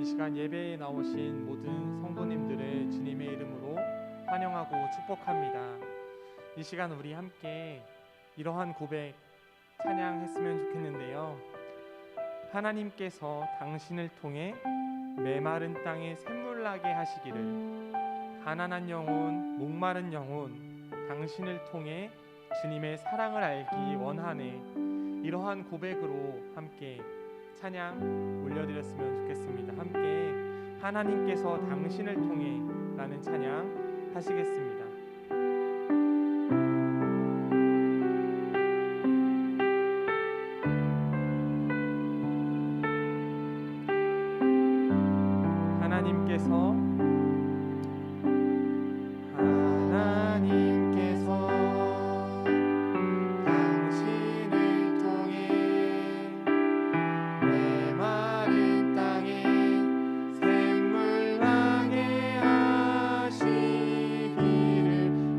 시간 예배에 나오신 모든 성도님들을 주님의 이름으로 환영하고 축복합니다. 이 시간 우리 함께 이러한 고백 찬양했으면 좋겠는데요. 하나님께서 당신을 통해 메마른 땅에 샘물나게 하시기를, 가난한 영혼, 목마른 영혼, 당신을 통해 주님의 사랑을 알기 원하네. 이러한 고백으로 함께 찬양 올려드렸으면 좋겠습니다. 함께 하나님께서 당신을 통해 라는 찬양 하시겠습니다. 하나님께서 하나님께서 당신을 통해 메마른 땅에 샘물나게 하시기를,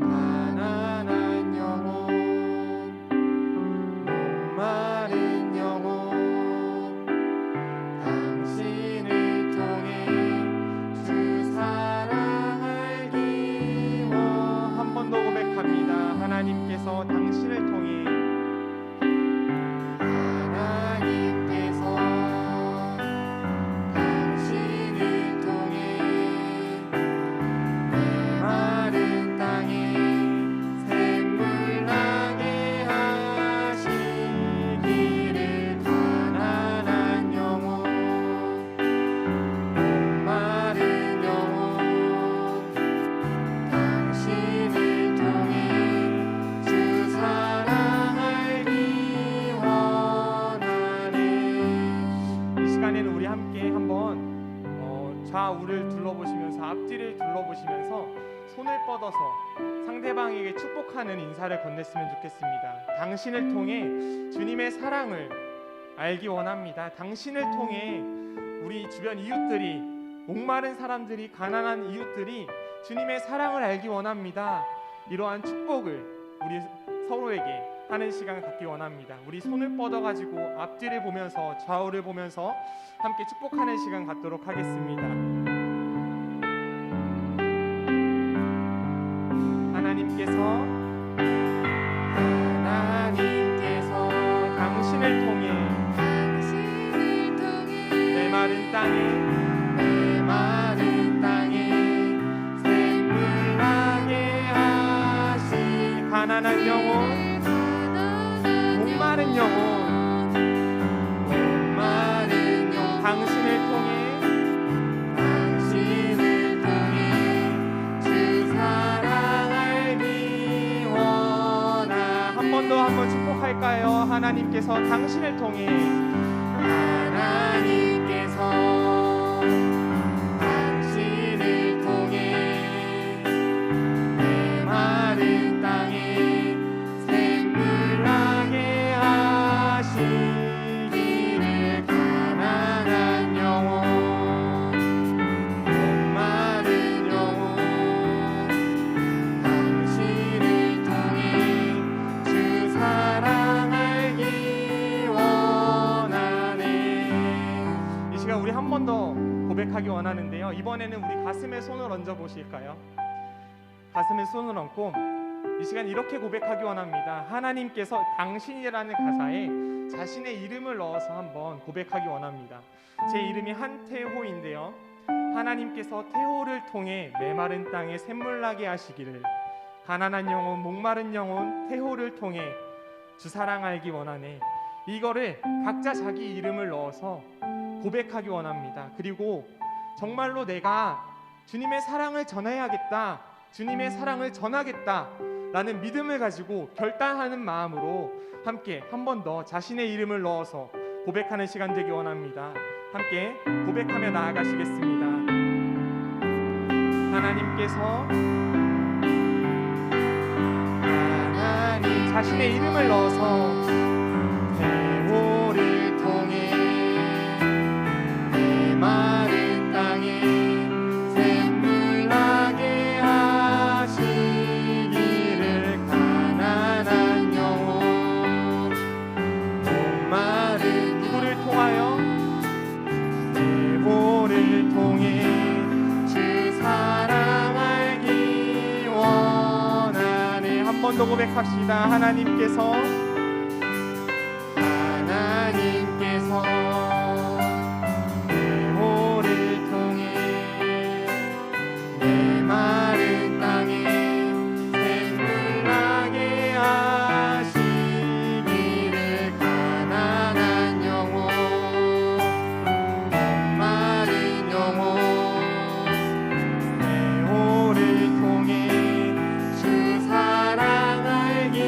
가난한 영혼, 목마른 영혼, 당신을 통해 우리 함께 한번 좌우를 둘러보시면서, 앞뒤를 둘러보시면서 손을 뻗어서 상대방에게 축복하는 인사를 건넸으면 좋겠습니다. 당신을 통해 주님의 사랑을 알기 원합니다. 당신을 통해 우리 주변 이웃들이, 목마른 사람들이, 가난한 이웃들이 주님의 사랑을 알기 원합니다. 이러한 축복을 우리 서로에게 하는 시간을 갖기 원합니다. 우리 손을 뻗어가지고 앞뒤를 보면서, 좌우를 보면서 함께 축복하는 시간 갖도록 하겠습니다. 하나님께서 당신을 통해 메마른 땅에 샘물나게 하시, 가난한 영혼, 목마른 영혼, 당신을 통해 주 사랑 알기 원하. 한 번 더 한번 축복할까요? 하나님께서 당신을 통해 메마른 땅에 샘물나게 하시기를, 가난한 영혼, 목마른 영혼, 당신을 통해 주 사랑 알기 원하네. 이 시간 우리 한 번 더 고백하기 원하는데요. 이번에는 우리 가슴에 손을 얹어 보실까요? 가슴에 손을 얹고 이 시간 이렇게 고백하기 원합니다. 하나님께서 당신이라는 가사에 자신의 이름을 넣어서 한번 고백하기 원합니다. 제 이름이 한태호인데요. 하나님께서 태호를 통해 메마른 땅에 샘물나게 하시기를, 가난한 영혼, 목마른 영혼, 태호를 통해 주 사랑 알기 원하네. 이거를 각자 자기 이름을 넣어서 고백하기 원합니다. 그리고 정말로 내가 주님의 사랑을 전해야겠다, 주님의 사랑을 전하겠다 라는 믿음을 가지고 결단하는 마음으로 함께 한 번 더 자신의 이름을 넣어서 고백하는 시간 되기 원합니다. 함께 고백하며 나아가시겠습니다. 하나님께서 자신의 이름을 넣어서 태호를 통해 메마른 땅에 샘물나게 하시기를, 가난한 영혼, 목마른 누구를 통하여 태호를 번 더 고백합시다. 하나님께서 내 호를 통해 내 마른 땅에 샘물 나게 하시기를 가난한 영혼 목마른 영혼 내 호를 통해 주 사랑 알기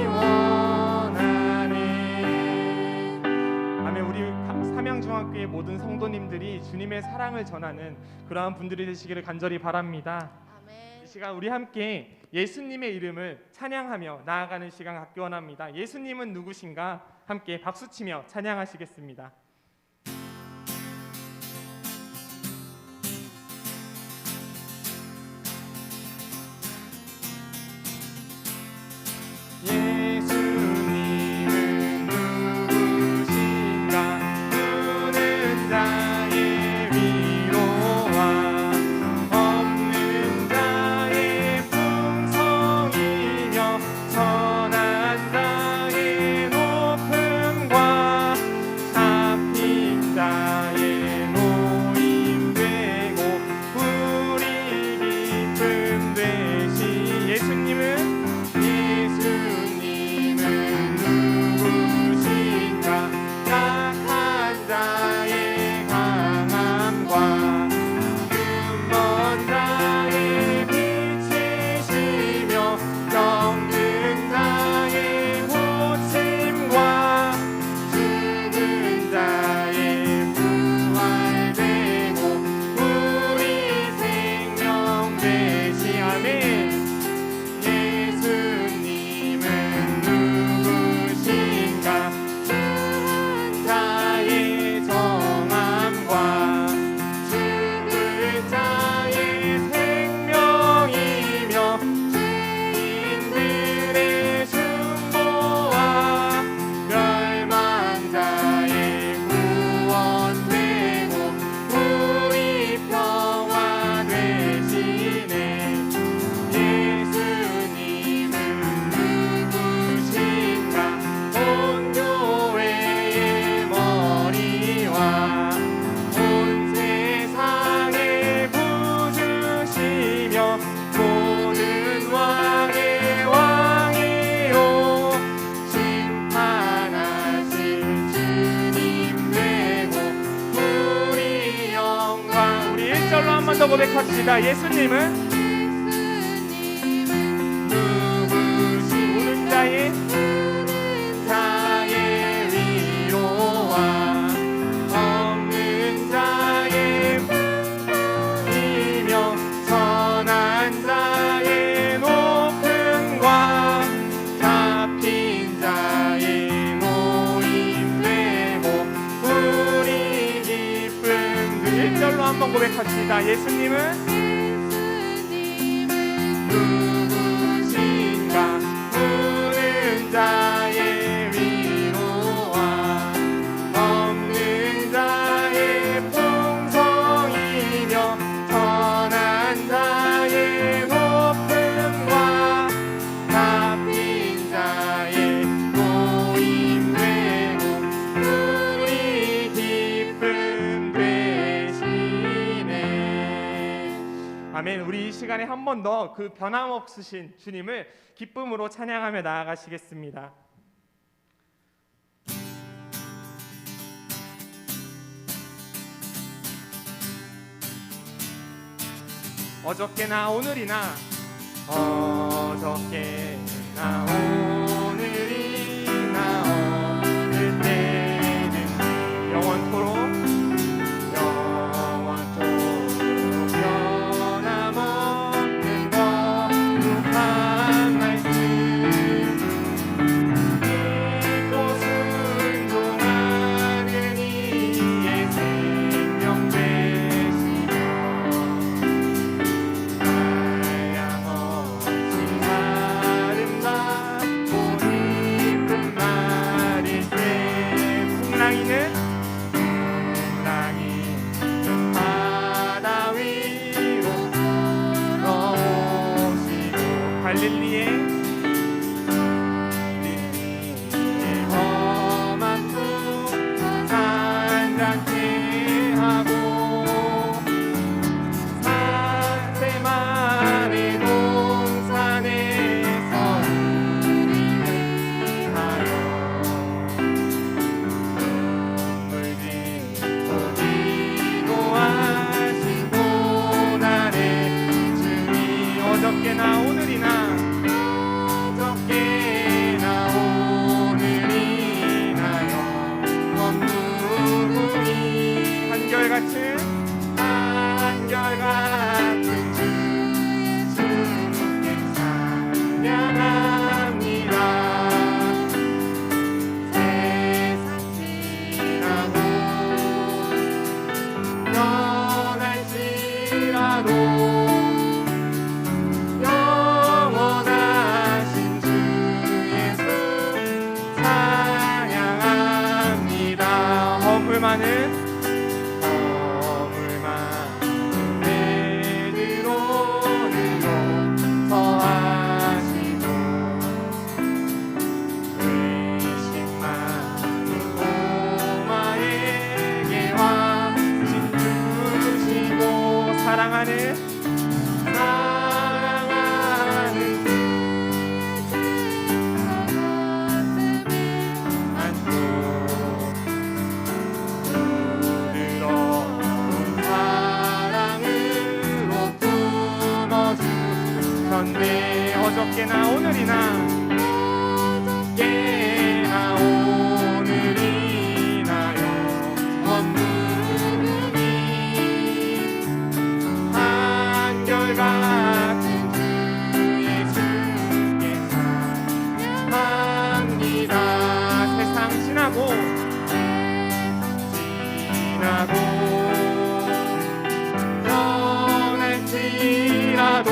원하네. 아멘. 우리 삼양중학교의 모든 성도님들이 주님의 사랑을 전하는 그러한 분들이 되시기를 간절히 바랍니다. 이 시간 우리 함께 예수님의 이름을 찬양하며 나아가는 시간 갖기 원합니다. 예수님은 누구신가? 함께 박수치며 찬양하시겠습니다. 예수님은 누구신가? 우는 자의 위로와 없는 자의 풍성이며 선한 자의 높음과 잡힌 자의 노임되고 우리 기쁨 되시. 예수님은 누구신가? 약한 자의 강함과 근본 자의 빛이시며 병든 자의 고침과 죽은 자의 부활되고 우리 생명 되시. 아멘. 예수님은 누구신가? 자의 정함과 죽은 자의 생명이며 죄인들의 중보와 멸망 자의 구원되고 우리 평화 되시네. 예수님은 누구신가? 온 교회의 머리와 온 세상의 구주시며 모든 왕의 왕이요 심판하실 주님 되고 우리 영광. 우리 1절로 한 번 더 고백합시다. 예수님은 우는 자의 위로와 없는 자의 풍성이며 선한 자의 높음과 잡힌 자의 모임되고 우리 기쁨. 1절로 한번 고백합시다. 예수님은 누구신가? 우는 자의 위로와 없는 자의 풍성이며 선한 자의 높음과 잡힌 자의 모임되고 우리 기쁨 되시네. 아멘. 우리 이 시간에 한 번 더 그 변함없으신 주님을 기쁨으로 찬양하며 나아가시겠습니다. 어저께나 오늘이나 어저께나 오늘이나 어느 때든 영원토록 변함없는 거룩한 말씀 믿고 순종하는 이의 생명 되시며 한량없이 아름답고 많은 베드로는 용서하시고 의심 많은 도마에게 확신 주시고 사랑하는 네, 어저께나 오늘이나 영원무궁히 한결같은 주 예수께 사랑합니다. 세상 지나고 변할지라도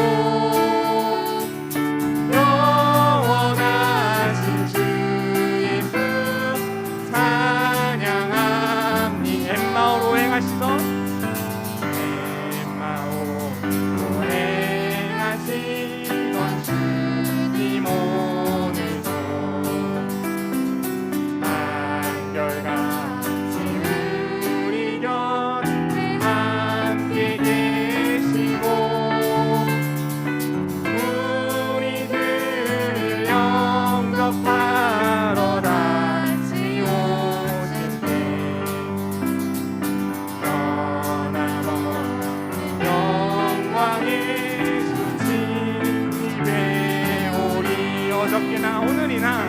어저께나 오늘이나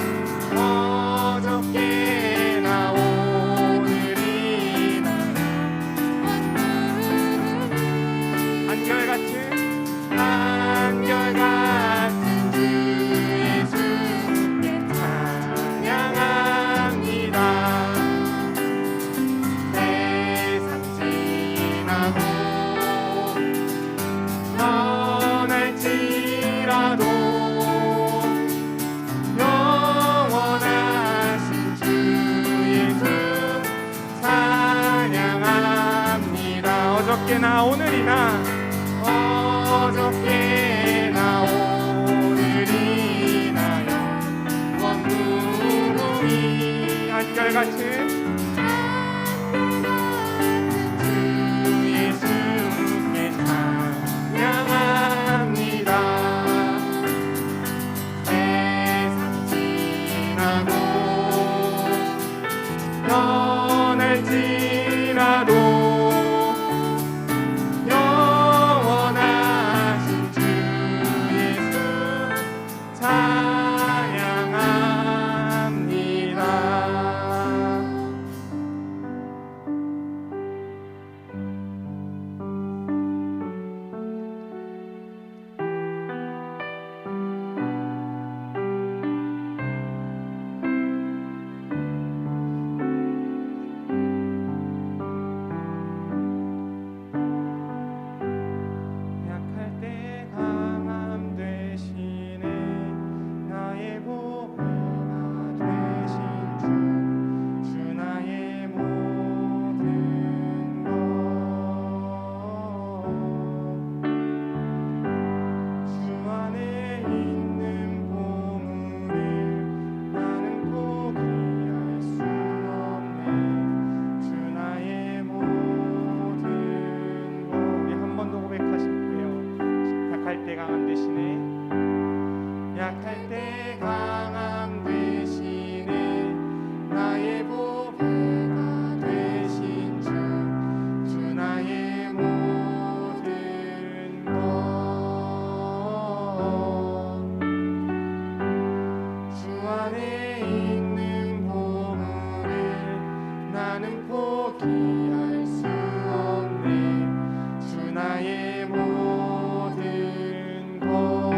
한결같은 주 예수께 찬양합니다. 세상 지나고 변할지라도 어저께나 오늘이나 영원무궁히 한결같은 주 예수께 찬양합니다. 세상 지나고 변할지라도 약할 때 강함 되시네 나의 보배가 되신 주 나의 모든 것 주 안에 있는 보물을 나는 포기할 수 없네 주 나의 모든 것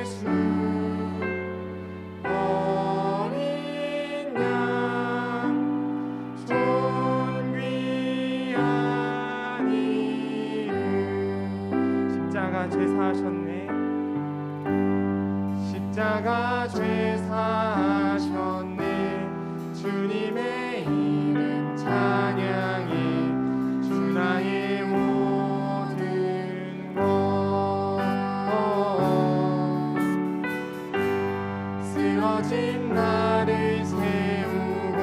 예수 십자가 죄 사하셨네. 주님의 이름 찬양해. 주 나의 모든 것. 쓰러진 나를 세우고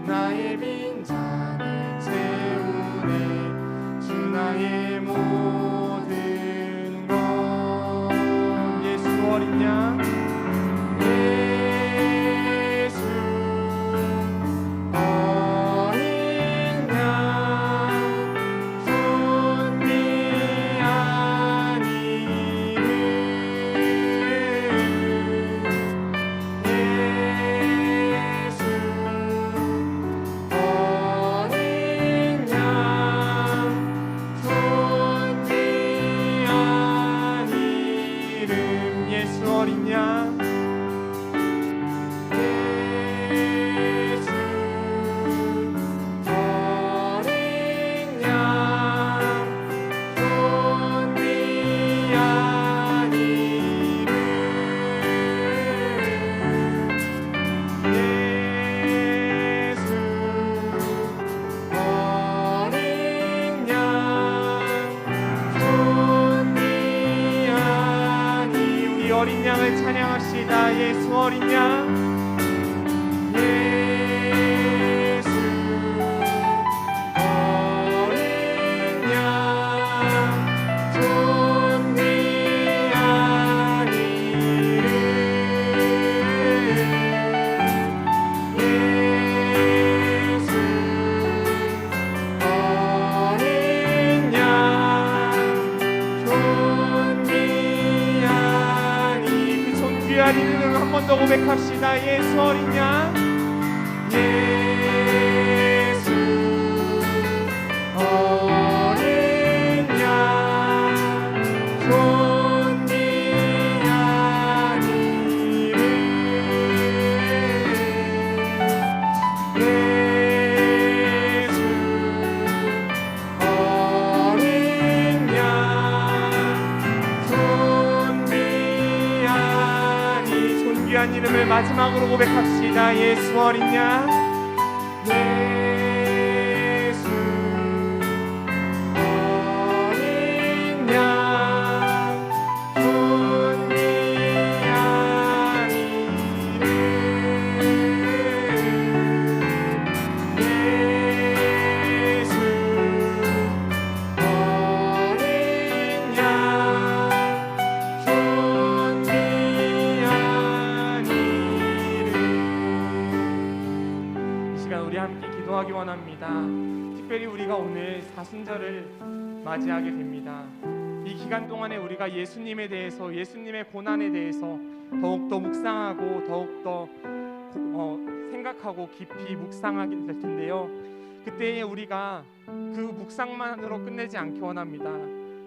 나의 빈잔을 채우네. 주 나의 모든 것. 예수 어린 양, 예수 어린 양, 존귀한 이름. 예수 어린 양, 존귀한 이름. 예수 어린 양, 예수 어린 양, 존귀한 이름. 예수 어린 양, 존귀한 이. 우리 어린 양을 찬양합시다. 예수 어린 양, 예수 어린 양, 존귀한 이름. 예수 어린 양, 존귀한 이. 그 존귀한 이름을 한 번 더 고백합시다. 예수 어린 양, 예수 어린 양, 존귀한 이름. 예수 어린 양, 존귀한 이. 존귀한 이름을 마지막으로 고백합시다. 예수 어린 양, 예수 어린 양, 존귀한 이름. 예수 어린 양, 존귀한 이름. 이 시간 우리 함께 기도하기 원합니다. 특별히 우리가 오늘 사순절을 맞이하게 됩니다. 이 기간 동안에 우리가 예수님에 대해서, 예수님의 고난에 대해서 더욱더 묵상하고 더욱더 생각하고 깊이 묵상하게 될 텐데요. 그때에 우리가 그 묵상만으로 끝내지 않기 원합니다.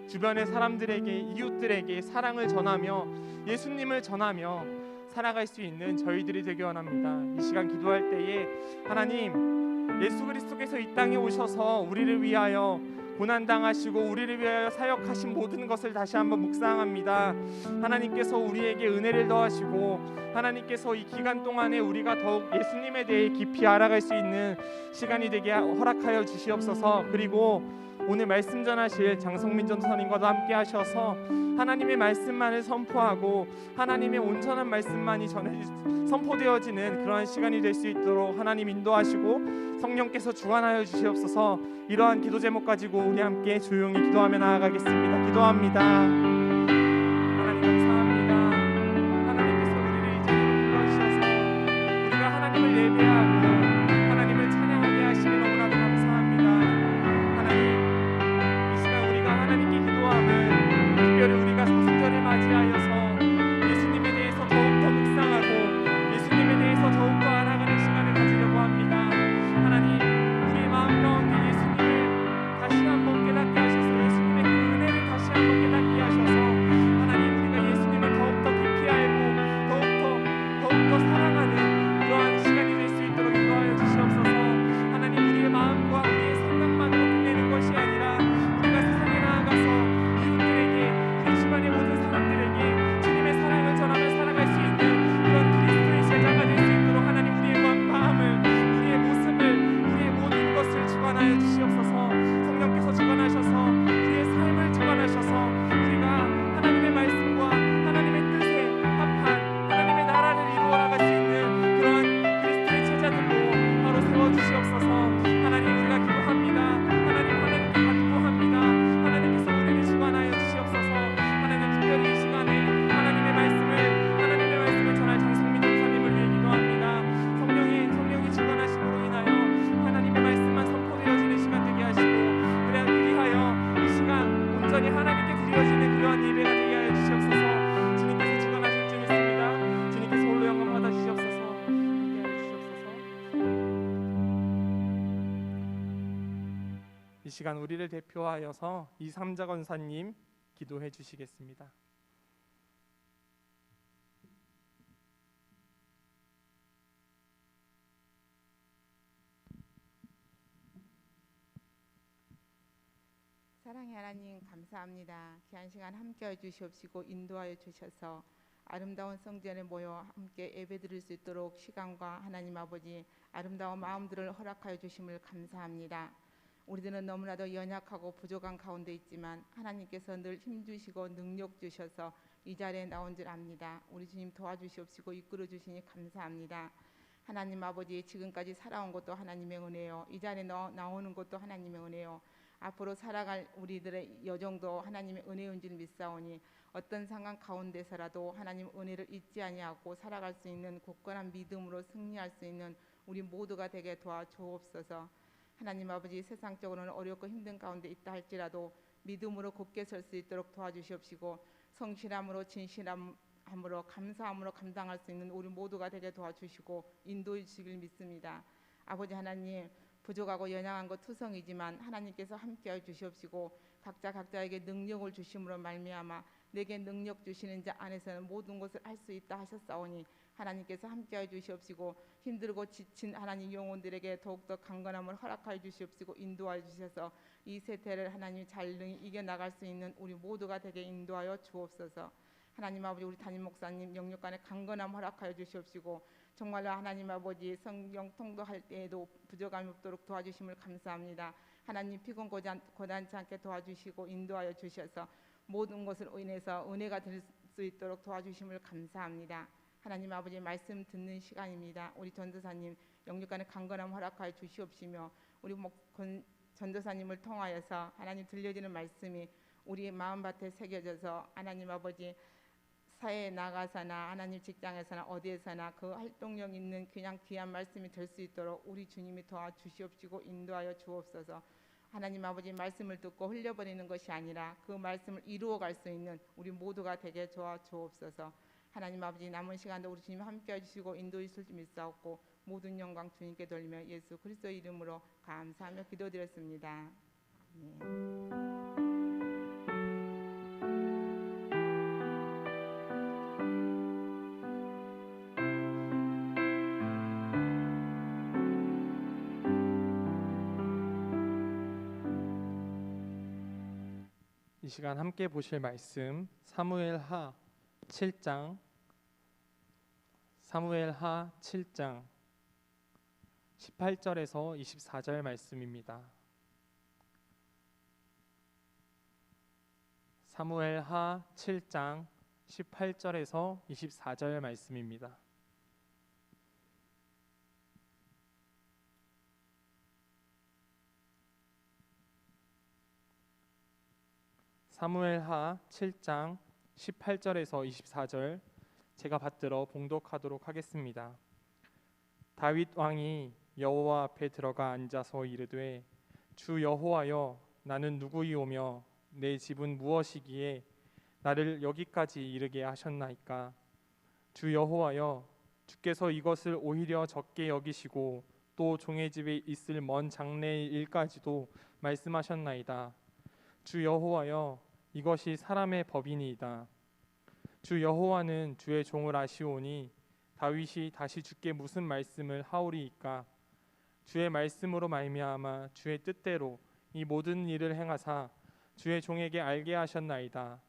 주변의 사람들에게, 이웃들에게 사랑을 전하며 예수님을 전하며 살아갈 수 있는 저희들이 되기 원합니다. 이 시간 기도할 때에 하나님, 예수 그리스도께서 이 땅에 오셔서 우리를 위하여 고난당하시고 우리를 위하여 사역하신 모든 것을 다시 한번 묵상합니다. 하나님께서 우리에게 은혜를 더하시고 하나님께서 이 기간 동안에 우리가 더욱 예수님에 대해 깊이 알아갈 수 있는 시간이 되게 허락하여 주시옵소서. 그리고 오늘 말씀 전하실 장성민 전도사님과도 함께 하셔서 하나님의 말씀만을 선포하고 하나님의 온전한 말씀만이 선포되어지는 그러한 시간이 될 수 있도록 하나님 인도하시고 성령께서 주관하여 주시옵소서. 이러한 기도 제목 가지고 우리 함께 조용히 기도하며 나아가겠습니다. 기도합니다. 하나님 감사합니다. 하나님께서 우리를 이 자리로 불러주셔서 우리가 하나님을 예배하고 하나님을 찬양하게 하시니 너무나도 감사합니다. 하나님, 이 시간 우리가 하나님께 기도함은 특별히 우리가 사순절을 맞이하여서 예수님에 대해서 더욱더 묵상하고 예수님에 대해서 더욱더 알아가는 시간을 가지려고 합니다. 하나님, 우리 마음 가운데 예수님을 다시 한번 깨닫게 하셔서 예수님의 그 은혜를 다시 한번 깨닫게 하셔서 시간 우리를 대표하여서 이삼자 권사님 기도해 주시겠습니다. 사랑의 하나님 감사합니다. 귀한 시간 함께해 주시옵시고 인도하여 주셔서 아름다운 성전에 모여 함께 예배드릴 수 있도록 시간과 하나님 아버지 아름다운 마음들을 허락하여 주심을 감사합니다. 우리들은 너무나도 연약하고 부족한 가운데 있지만 하나님께서 늘 힘주시고 능력 주셔서 이 자리에 나온 줄 압니다. 우리 주님 도와주시옵시고 이끌어 주시니 감사합니다. 하나님 아버지 지금까지 살아온 것도 하나님의 은혜요, 이 자리에 나오는 것도 하나님의 은혜요, 앞으로 살아갈 우리들의 여정도 하나님의 은혜인 줄 믿사오니 어떤 상황 가운데서라도 하나님 은혜를 잊지 아니하고 살아갈 수 있는 굳건한 믿음으로 승리할 수 있는 우리 모두가 되게 도와주옵소서. 하나님 아버지 세상적으로는 어렵고 힘든 가운데 있다 할지라도 믿음으로 굳게 설 수 있도록 도와주시옵시고 성실함으로 진실함으로 감사함으로 감당할 수 있는 우리 모두가 되게 도와주시고 인도해 주시길 믿습니다. 아버지 하나님, 부족하고 연약한 것 투성이지만 하나님께서 함께해 주시옵시고 각자에게 능력을 주심으로 말미암아 내게 능력 주시는 자 안에서는 모든 것을 할 수 있다 하셨사오니 하나님께서 함께해 주시옵시고 힘들고 지친 하나님 영혼들에게 더욱더 강건함을 허락하여 주시옵시고 인도하여 주셔서 이 세태를 하나님 잘 능히 이겨나갈 수 있는 우리 모두가 되게 인도하여 주옵소서. 하나님 아버지, 우리 담임 목사님 영육간에 강건함 허락하여 주시옵시고 정말로 하나님 아버지 성경 통독할 때에도 부족함이 없도록 도와주심을 감사합니다. 하나님 피곤 고단치 않게 도와주시고 인도하여 주셔서 모든 것을 인해서 은혜가 될 수 있도록 도와주심을 감사합니다. 하나님 아버지 말씀 듣는 시간입니다. 우리 전도사님 영육간에 강건함 허락하여 주시옵시며 우리 전도사님을 통하여서 하나님 들려지는 말씀이 우리의 마음밭에 새겨져서 하나님 아버지 사회에 나가서나 하나님 직장에서나 어디에서나 그 활동력 있는 그냥 귀한 말씀이 될 수 있도록 우리 주님이 도와주시옵시고 인도하여 주옵소서. 하나님 아버지 말씀을 듣고 흘려버리는 것이 아니라 그 말씀을 이루어갈 수 있는 우리 모두가 되게 도와주옵소서. 하나님 아버지 남은 시간도 우리 주님 함께해 주시고 인도해 주실 줄 믿사옵고 모든 영광 주님께 돌리며 예수 그리스도의 이름으로 감사하며 기도드렸습니다. 아멘. 이 시간 함께 보실 말씀 사무엘하 7장 18절에서 24절 말씀입니다. 사무엘하 7장 18절에서 24절 말씀입니다. 사무엘하 7장 18절에서 24절 제가 받들어 봉독하도록 하겠습니다. 다윗 왕이 여호와 앞에 들어가 앉아서 이르되 주 여호와여 나는 누구이오며 내 집은 무엇이기에 나를 여기까지 이르게 하셨나이까. 주 여호와여 주께서 이것을 오히려 적게 여기시고 또 종의 집에 있을 먼 장래의 일까지도 말씀하셨나이다. 주 여호와여 이것이 사람의 법이니이다. 주 여호와는 주의 종을 아시오니 다윗이 다시 주께 무슨 말씀을 하오리이까. 주의 말씀으로 말미암아 주의 뜻대로 이 모든 일을 행하사 주의 종에게 알게 하셨나이다.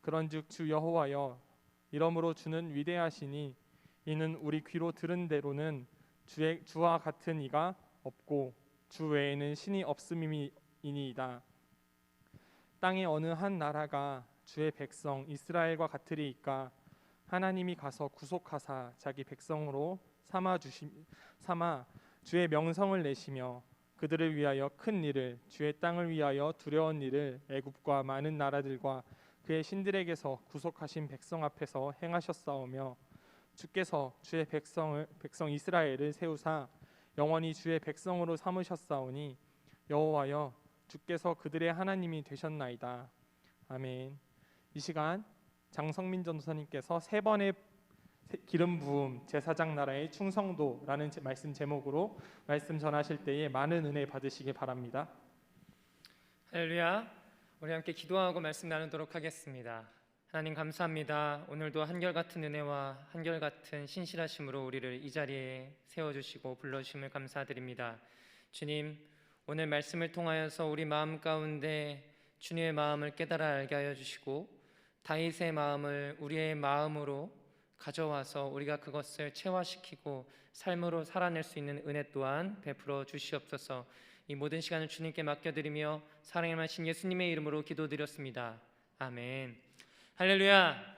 그런즉 주 여호와여 이러므로 주는 위대하시니 이는 우리 귀로 들은 대로는 주와 같은 이가 없고 주 외에는 신이 없음이니이다. 땅의 어느 한 나라가 주의 백성 이스라엘과 같으리이까. 하나님이 가서 구속하사 자기 백성으로 삼아 주의 명성을 내시며 그들을 위하여 큰 일을 주의 땅을 위하여 두려운 일을 애굽과 많은 나라들과 그의 신들에게서 구속하신 백성 앞에서 행하셨사오며 주께서 주의 백성 이스라엘을 세우사 영원히 주의 백성으로 삼으셨사오니 여호와여 주께서 그들의 하나님이 되셨나이다. 아멘. 이 시간 장성민 전도사님께서 세 번의 기름 부음 제사장 나라의 충성도라는 말씀 제목으로 말씀 전하실 때에 많은 은혜 받으시기 바랍니다. 할렐루야. 우리 함께 기도하고 말씀 나누도록 하겠습니다. 하나님 감사합니다. 오늘도 한결같은 은혜와 한결같은 신실하심으로 우리를 이 자리에 세워주시고 불러주심을 감사드립니다. 주님, 오늘 말씀을 통하여서 우리 마음 가운데 주님의 마음을 깨달아 알게 하여 주시고 다윗의 마음을 우리의 마음으로 가져와서 우리가 그것을 체화시키고 삶으로 살아낼 수 있는 은혜 또한 베풀어 주시옵소서. 이 모든 시간을 주님께 맡겨드리며 사랑의 말씀 예수님의 이름으로 기도드렸습니다. 아멘. 할렐루야.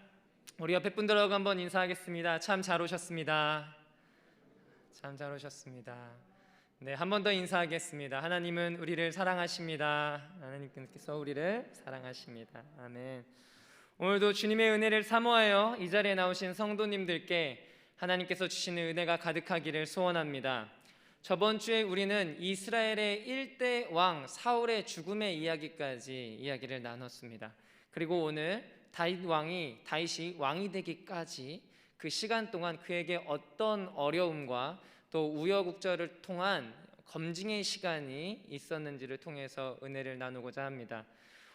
우리 옆에 분들하고 한번 인사하겠습니다. 참 잘 오셨습니다. 참 잘 오셨습니다. 네, 한 번 더 인사하겠습니다. 하나님은 우리를 사랑하십니다. 하나님께서 우리를 사랑하십니다. 아멘. 오늘도 주님의 은혜를 사모하여 이 자리에 나오신 성도님들께 하나님께서 주시는 은혜가 가득하기를 소원합니다. 저번 주에 우리는 이스라엘의 1대 왕 사울의 죽음의 이야기까지 이야기를 나눴습니다. 그리고 오늘 다윗이 왕이 되기까지 그 시간 동안 그에게 어떤 어려움과 또 우여곡절을 통한 검증의 시간이 있었는지를 통해서 은혜를 나누고자 합니다.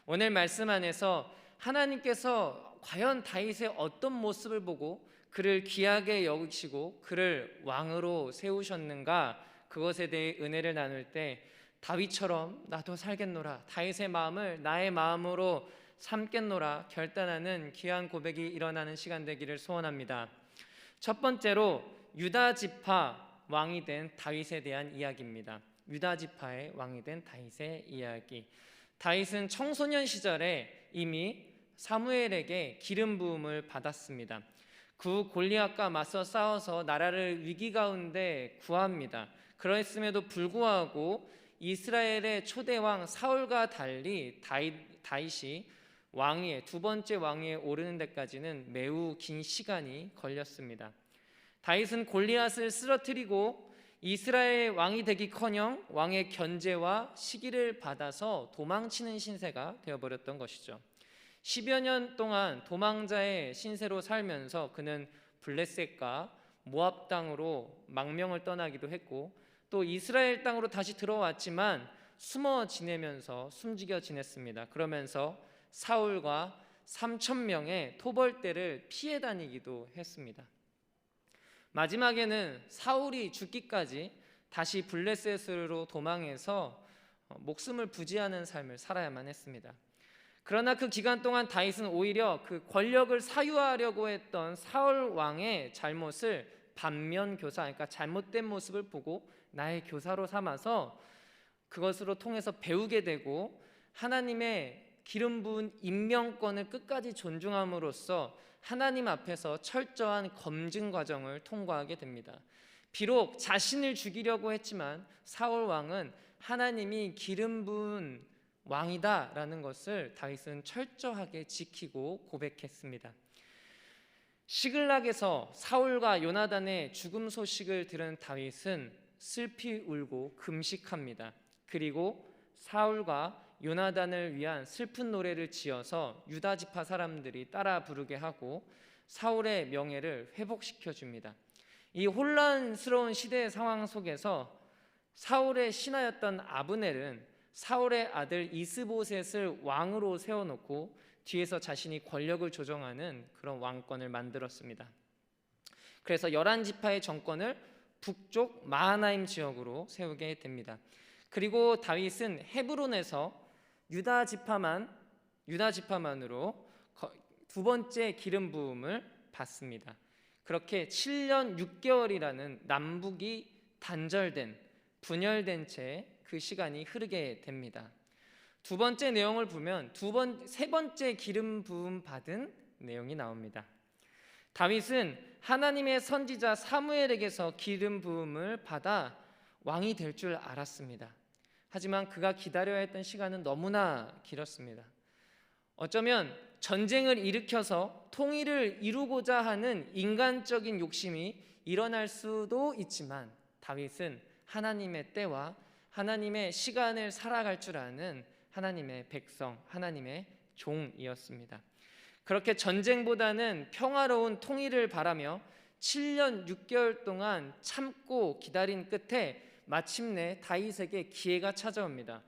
오늘 말씀 안에서 하나님께서 과연 다윗의 어떤 모습을 보고 그를 귀하게 여기시고 그를 왕으로 세우셨는가, 그것에 대해 은혜를 나눌 때 다윗처럼 나도 살겠노라, 다윗의 마음을 나의 마음으로 삼겠노라 결단하는 귀한 고백이 일어나는 시간 되기를 소원합니다. 첫 번째로 유다 지파 왕이 된 다윗에 대한 이야기입니다. 유다 지파의 왕이 된 다윗의 이야기. 다윗은 청소년 시절에 이미 사무엘에게 기름 부음을 받았습니다. 그 골리앗과 맞서 싸워서 나라를 위기 가운데 구합니다. 그랬음에도 불구하고 이스라엘의 초대왕 사울과 달리 다윗이 두 번째 왕위에 오르는 데까지는 매우 긴 시간이 걸렸습니다. 다윗은 골리앗을 쓰러뜨리고 이스라엘 왕이 되기커녕 왕의 견제와 시기를 받아서 도망치는 신세가 되어버렸던 것이죠. 10여 년 동안 도망자의 신세로 살면서 그는 블레셋과 모압 땅으로 망명을 떠나기도 했고 또 이스라엘 땅으로 다시 들어왔지만 숨어 지내면서 숨지겨 지냈습니다. 그러면서 사울과 3,000명의 토벌대를 피해 다니기도 했습니다. 마지막에는 사울이 죽기까지 다시 블레셋으로 도망해서 목숨을 부지하는 삶을 살아야만 했습니다. 그러나 그 기간 동안 다윗은 오히려 그 권력을 사유하려고 했던 사울 왕의 잘못을 반면교사, 그러니까 잘못된 모습을 보고 나의 교사로 삼아서 그것으로 통해서 배우게 되고 하나님의 기름 부은 임명권을 끝까지 존중함으로써 하나님 앞에서 철저한 검증 과정을 통과하게 됩니다. 비록 자신을 죽이려고 했지만 사울 왕은 하나님이 기름 부은 왕이다라는 것을 다윗은 철저하게 지키고 고백했습니다. 시글락에서 사울과 요나단의 죽음 소식을 들은 다윗은 슬피 울고 금식합니다. 그리고 사울과 요나단을 위한 슬픈 노래를 지어서 유다 지파 사람들이 따라 부르게 하고 사울의 명예를 회복시켜 줍니다. 이 혼란스러운 시대의 상황 속에서 사울의 신하였던 아브넬은 사울의 아들 이스보셋을 왕으로 세워놓고 뒤에서 자신이 권력을 조정하는 그런 왕권을 만들었습니다. 그래서 11지파의 정권을 북쪽 마하나임 지역으로 세우게 됩니다. 그리고 다윗은 헤브론에서 유다 지파만으로 두 번째 기름 부음을 받습니다. 그렇게 7년 6개월이라는 남북이 분열된 채 그 시간이 흐르게 됩니다. 두 번째 내용을 보면 세 번째 기름 부음 받은 내용이 나옵니다. 다윗은 하나님의 선지자 사무엘에게서 기름 부음을 받아 왕이 될 줄 알았습니다. 하지만 그가 기다려야 했던 시간은 너무나 길었습니다. 어쩌면 전쟁을 일으켜서 통일을 이루고자 하는 인간적인 욕심이 일어날 수도 있지만 다윗은 하나님의 때와 하나님의 시간을 살아갈 줄 아는 하나님의 백성, 하나님의 종이었습니다. 그렇게 전쟁보다는 평화로운 통일을 바라며 7년 6개월 동안 참고 기다린 끝에 마침내 다윗에게 기회가 찾아옵니다.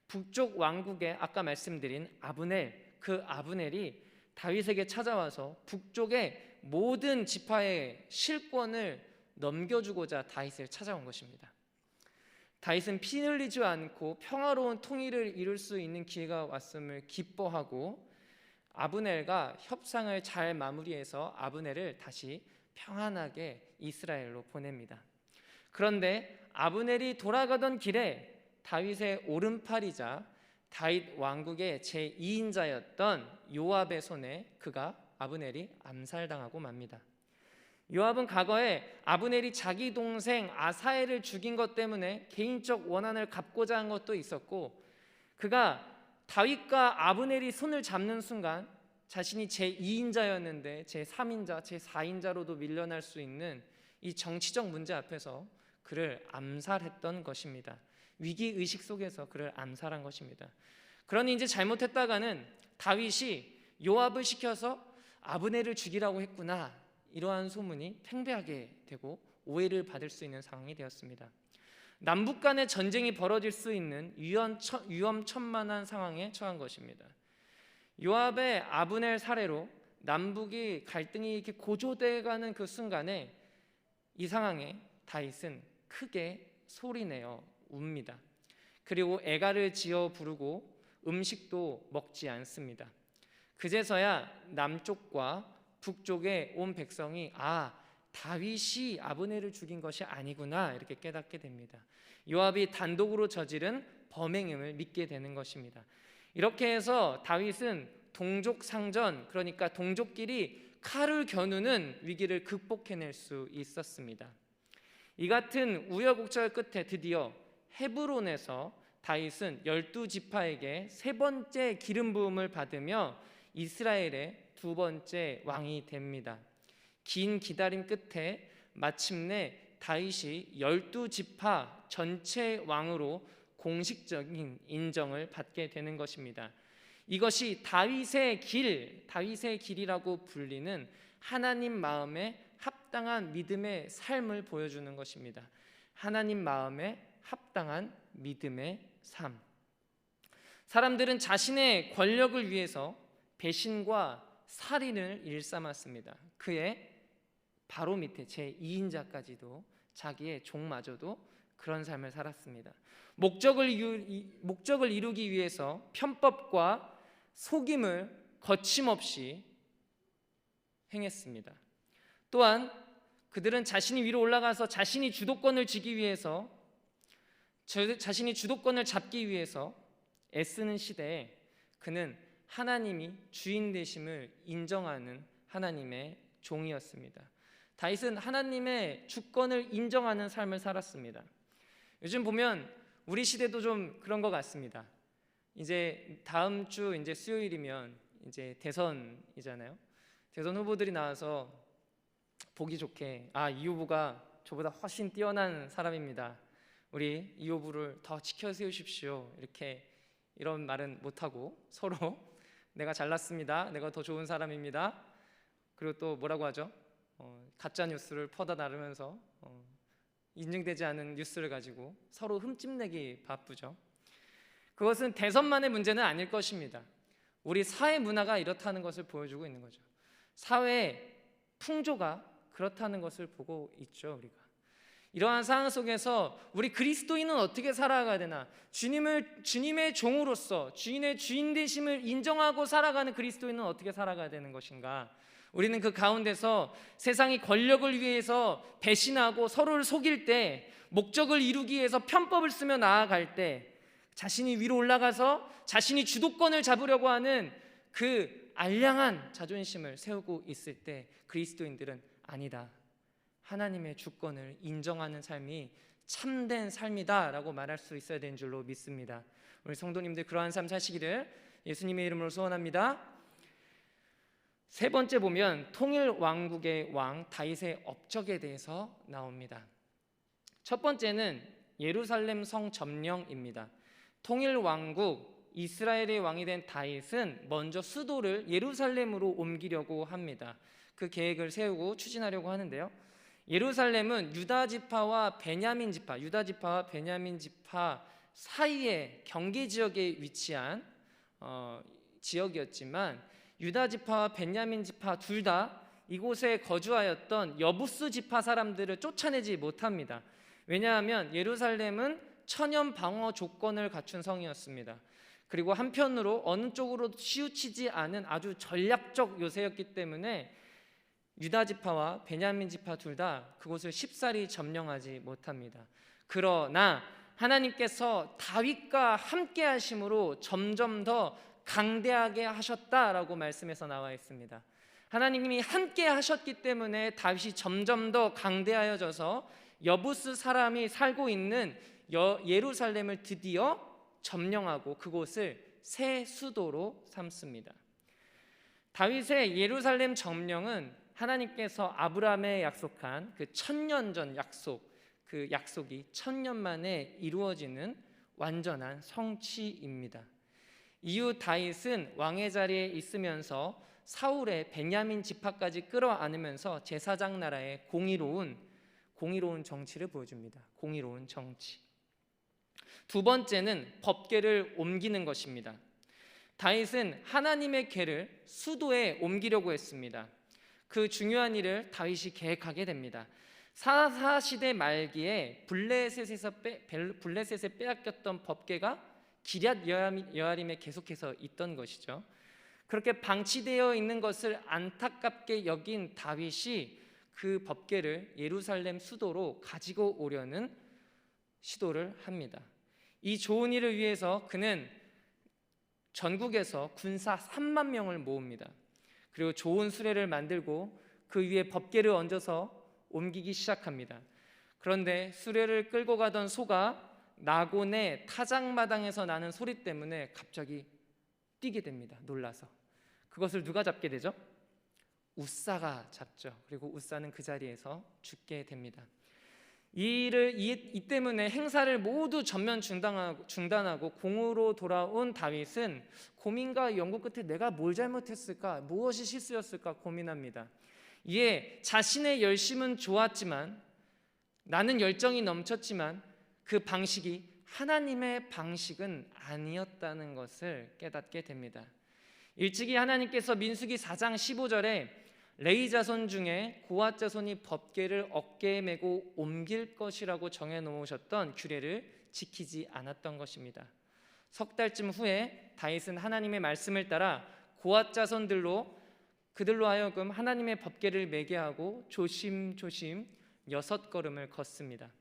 북쪽 왕국의 아까 말씀드린 아브넬, 그 아브넬이 다윗에게 찾아와서 북쪽의 모든 지파의 실권을 넘겨주고자 다윗을 찾아온 것입니다. 다윗은 피 흘리지 않고 평화로운 통일을 이룰 수 있는 기회가 왔음을 기뻐하고 아브넬과 협상을 잘 마무리해서 아브넬을 다시 평안하게 이스라엘로 보냅니다. 그런데 아브넬이 돌아가던 길에 다윗의 오른팔이자 다윗 왕국의 제2인자였던 요압의 손에 아브넬이 암살당하고 맙니다. 요압은 과거에 아브넬이 자기 동생 아사엘을 죽인 것 때문에 개인적 원한을 갚고자 한 것도 있었고, 그가 다윗과 아브넬이 손을 잡는 순간 자신이 제2인자였는데 제3인자, 제4인자로도 밀려날 수 있는 이 정치적 문제 앞에서 그를 암살했던 것입니다. 위기의식 속에서 그를 암살한 것입니다. 그러니 이제 잘못했다가는 다윗이 요압을 시켜서 아브넬을 죽이라고 했구나, 이러한 소문이 팽배하게 되고 오해를 받을 수 있는 상황이 되었습니다. 남북 간의 전쟁이 벌어질 수 있는 위험천만한 상황에 처한 것입니다. 요압의 아브넬 살해로 남북이 갈등이 이렇게 고조돼가는 그 순간에 이 상황에 다윗은 크게 소리내어 웁니다. 그리고 애가를 지어 부르고 음식도 먹지 않습니다. 그제서야 남쪽과 북쪽의 온 백성이 다윗이 아브넬을 죽인 것이 아니구나, 이렇게 깨닫게 됩니다. 요압이 단독으로 저지른 범행임을 믿게 되는 것입니다. 이렇게 해서 다윗은 동족상전, 그러니까 동족끼리 칼을 겨누는 위기를 극복해낼 수 있었습니다. 이 같은 우여곡절 끝에 드디어 헤브론에서 다윗은 12지파에게 세 번째 기름 부음을 받으며 이스라엘의 두 번째 왕이 됩니다. 긴 기다림 끝에 마침내 다윗이 12지파 전체 왕으로 공식적인 인정을 받게 되는 것입니다. 이것이 다윗의 길이라고 불리는 하나님 마음에 합당한 믿음의 삶을 보여주는 것입니다. 하나님 마음에 합당한 믿음의 삶. 사람들은 자신의 권력을 위해서 배신과 살인을 일삼았습니다. 그의 바로 밑에 제2인자까지도 자기의 종마저도 그런 삶을 살았습니다. 목적을 이루기 위해서 편법과 속임을 거침없이 행했습니다. 또한 그들은 자신이 위로 올라가서 자신이 주도권을 쥐기 위해서, 자신이 주도권을 잡기 위해서 애쓰는 시대에 그는 하나님이 주인 되심을 인정하는 하나님의 종이었습니다. 다윗은 하나님의 주권을 인정하는 삶을 살았습니다. 요즘 보면 우리 시대도 좀 그런 것 같습니다. 이제 다음 주 이제 수요일이면 이제 대선이잖아요. 대선 후보들이 나와서 보기 좋게 이 후보가 저보다 훨씬 뛰어난 사람입니다. 우리 이 후보를 더 지켜 세우십시오. 이런 말은 못하고 서로 내가 잘났습니다. 내가 더 좋은 사람입니다. 그리고 또 뭐라고 하죠? 가짜 뉴스를 퍼다 나르면서 인증되지 않은 뉴스를 가지고 서로 흠집내기 바쁘죠. 그것은 대선만의 문제는 아닐 것입니다. 우리 사회 문화가 이렇다는 것을 보여주고 있는 거죠. 사회의 풍조가 그렇다는 것을 보고 있죠. 우리가 이러한 상황 속에서 우리 그리스도인은 어떻게 살아가야 되나? 주님의 종으로서 주인의 주인 되심을 인정하고 살아가는 그리스도인은 어떻게 살아가야 되는 것인가? 우리는 그 가운데서 세상이 권력을 위해서 배신하고 서로를 속일 때, 목적을 이루기 위해서 편법을 쓰며 나아갈 때, 자신이 위로 올라가서 자신이 주도권을 잡으려고 하는 그 알량한 자존심을 세우고 있을 때 그리스도인들은 아니다, 하나님의 주권을 인정하는 삶이 참된 삶이다라고 말할 수 있어야 되는 줄로 믿습니다. 우리 성도님들 그러한 삶 사시기를 예수님의 이름으로 소원합니다. 세 번째 보면 통일 왕국의 왕 다윗의 업적에 대해서 나옵니다. 첫 번째는 예루살렘 성 점령입니다. 통일 왕국 이스라엘의 왕이 된 다윗은 먼저 수도를 예루살렘으로 옮기려고 합니다. 그 계획을 세우고 추진하려고 하는데요. 예루살렘은 유다 지파와 베냐민 지파 사이의 경계 지역에 위치한 지역이었지만 유다 지파와 베냐민 지파 둘 다 이곳에 거주하였던 여부스 지파 사람들을 쫓아내지 못합니다. 왜냐하면 예루살렘은 천연 방어 조건을 갖춘 성이었습니다. 그리고 한편으로 어느 쪽으로 치우치지 않은 아주 전략적 요새였기 때문에 유다 지파와 베냐민 지파 둘 다 그곳을 쉽사리 점령하지 못합니다. 그러나 하나님께서 다윗과 함께 하심으로 점점 더 강대하게 하셨다라고 말씀에서 나와 있습니다. 하나님이 함께 하셨기 때문에 다윗이 점점 더 강대하여져서 여부스 사람이 살고 있는 예루살렘을 드디어 점령하고 그곳을 새 수도로 삼습니다. 다윗의 예루살렘 점령은 하나님께서 아브라함에 약속한 그 1000년 전 약속, 그 약속이 1000년 만에 이루어지는 완전한 성취입니다. 이후 다윗은 왕의 자리에 있으면서 사울의 베냐민 지파까지 끌어안으면서 제사장 나라의 공의로운 정치를 보여줍니다. 공의로운 정치. 두 번째는 법궤를 옮기는 것입니다. 다윗은 하나님의 궤를 수도에 옮기려고 했습니다. 그 중요한 일을 다윗이 계획하게 됩니다. 사사시대 말기에 블레셋에 빼앗겼던 법궤가 기럇 여아림에 계속해서 있던 것이죠. 그렇게 방치되어 있는 것을 안타깝게 여긴 다윗이 그 법궤를 예루살렘 수도로 가지고 오려는 시도를 합니다. 이 좋은 일을 위해서 그는 전국에서 군사 3만 명을 모읍니다. 그리고 좋은 수레를 만들고 그 위에 법궤를 얹어서 옮기기 시작합니다. 그런데 수레를 끌고 가던 소가 나곤의 타작마당에서 나는 소리 때문에 갑자기 뛰게 됩니다. 놀라서. 그것을 누가 잡게 되죠? 우사가 잡죠. 그리고 우사는 그 자리에서 죽게 됩니다. 이 때문에 행사를 모두 전면 중단하고 공으로 돌아온 다윗은 고민과 연구 끝에 내가 뭘 잘못했을까, 무엇이 실수였을까 고민합니다. 이에 자신의 열심은 좋았지만, 나는 열정이 넘쳤지만 그 방식이 하나님의 방식은 아니었다는 것을 깨닫게 됩니다. 일찍이 하나님께서 민수기 4장 15절에 레위 자손 중에 고앗 자손이 법궤를 어깨에 메고 옮길 것이라고 정해 놓으셨던 규례를 지키지 않았던 것입니다. 석 달쯤 후에 다윗은 하나님의 말씀을 따라 고앗 자손들로 그들로 하여금 하나님의 법궤를 메게 하고 조심조심 6걸음을 걷습니다.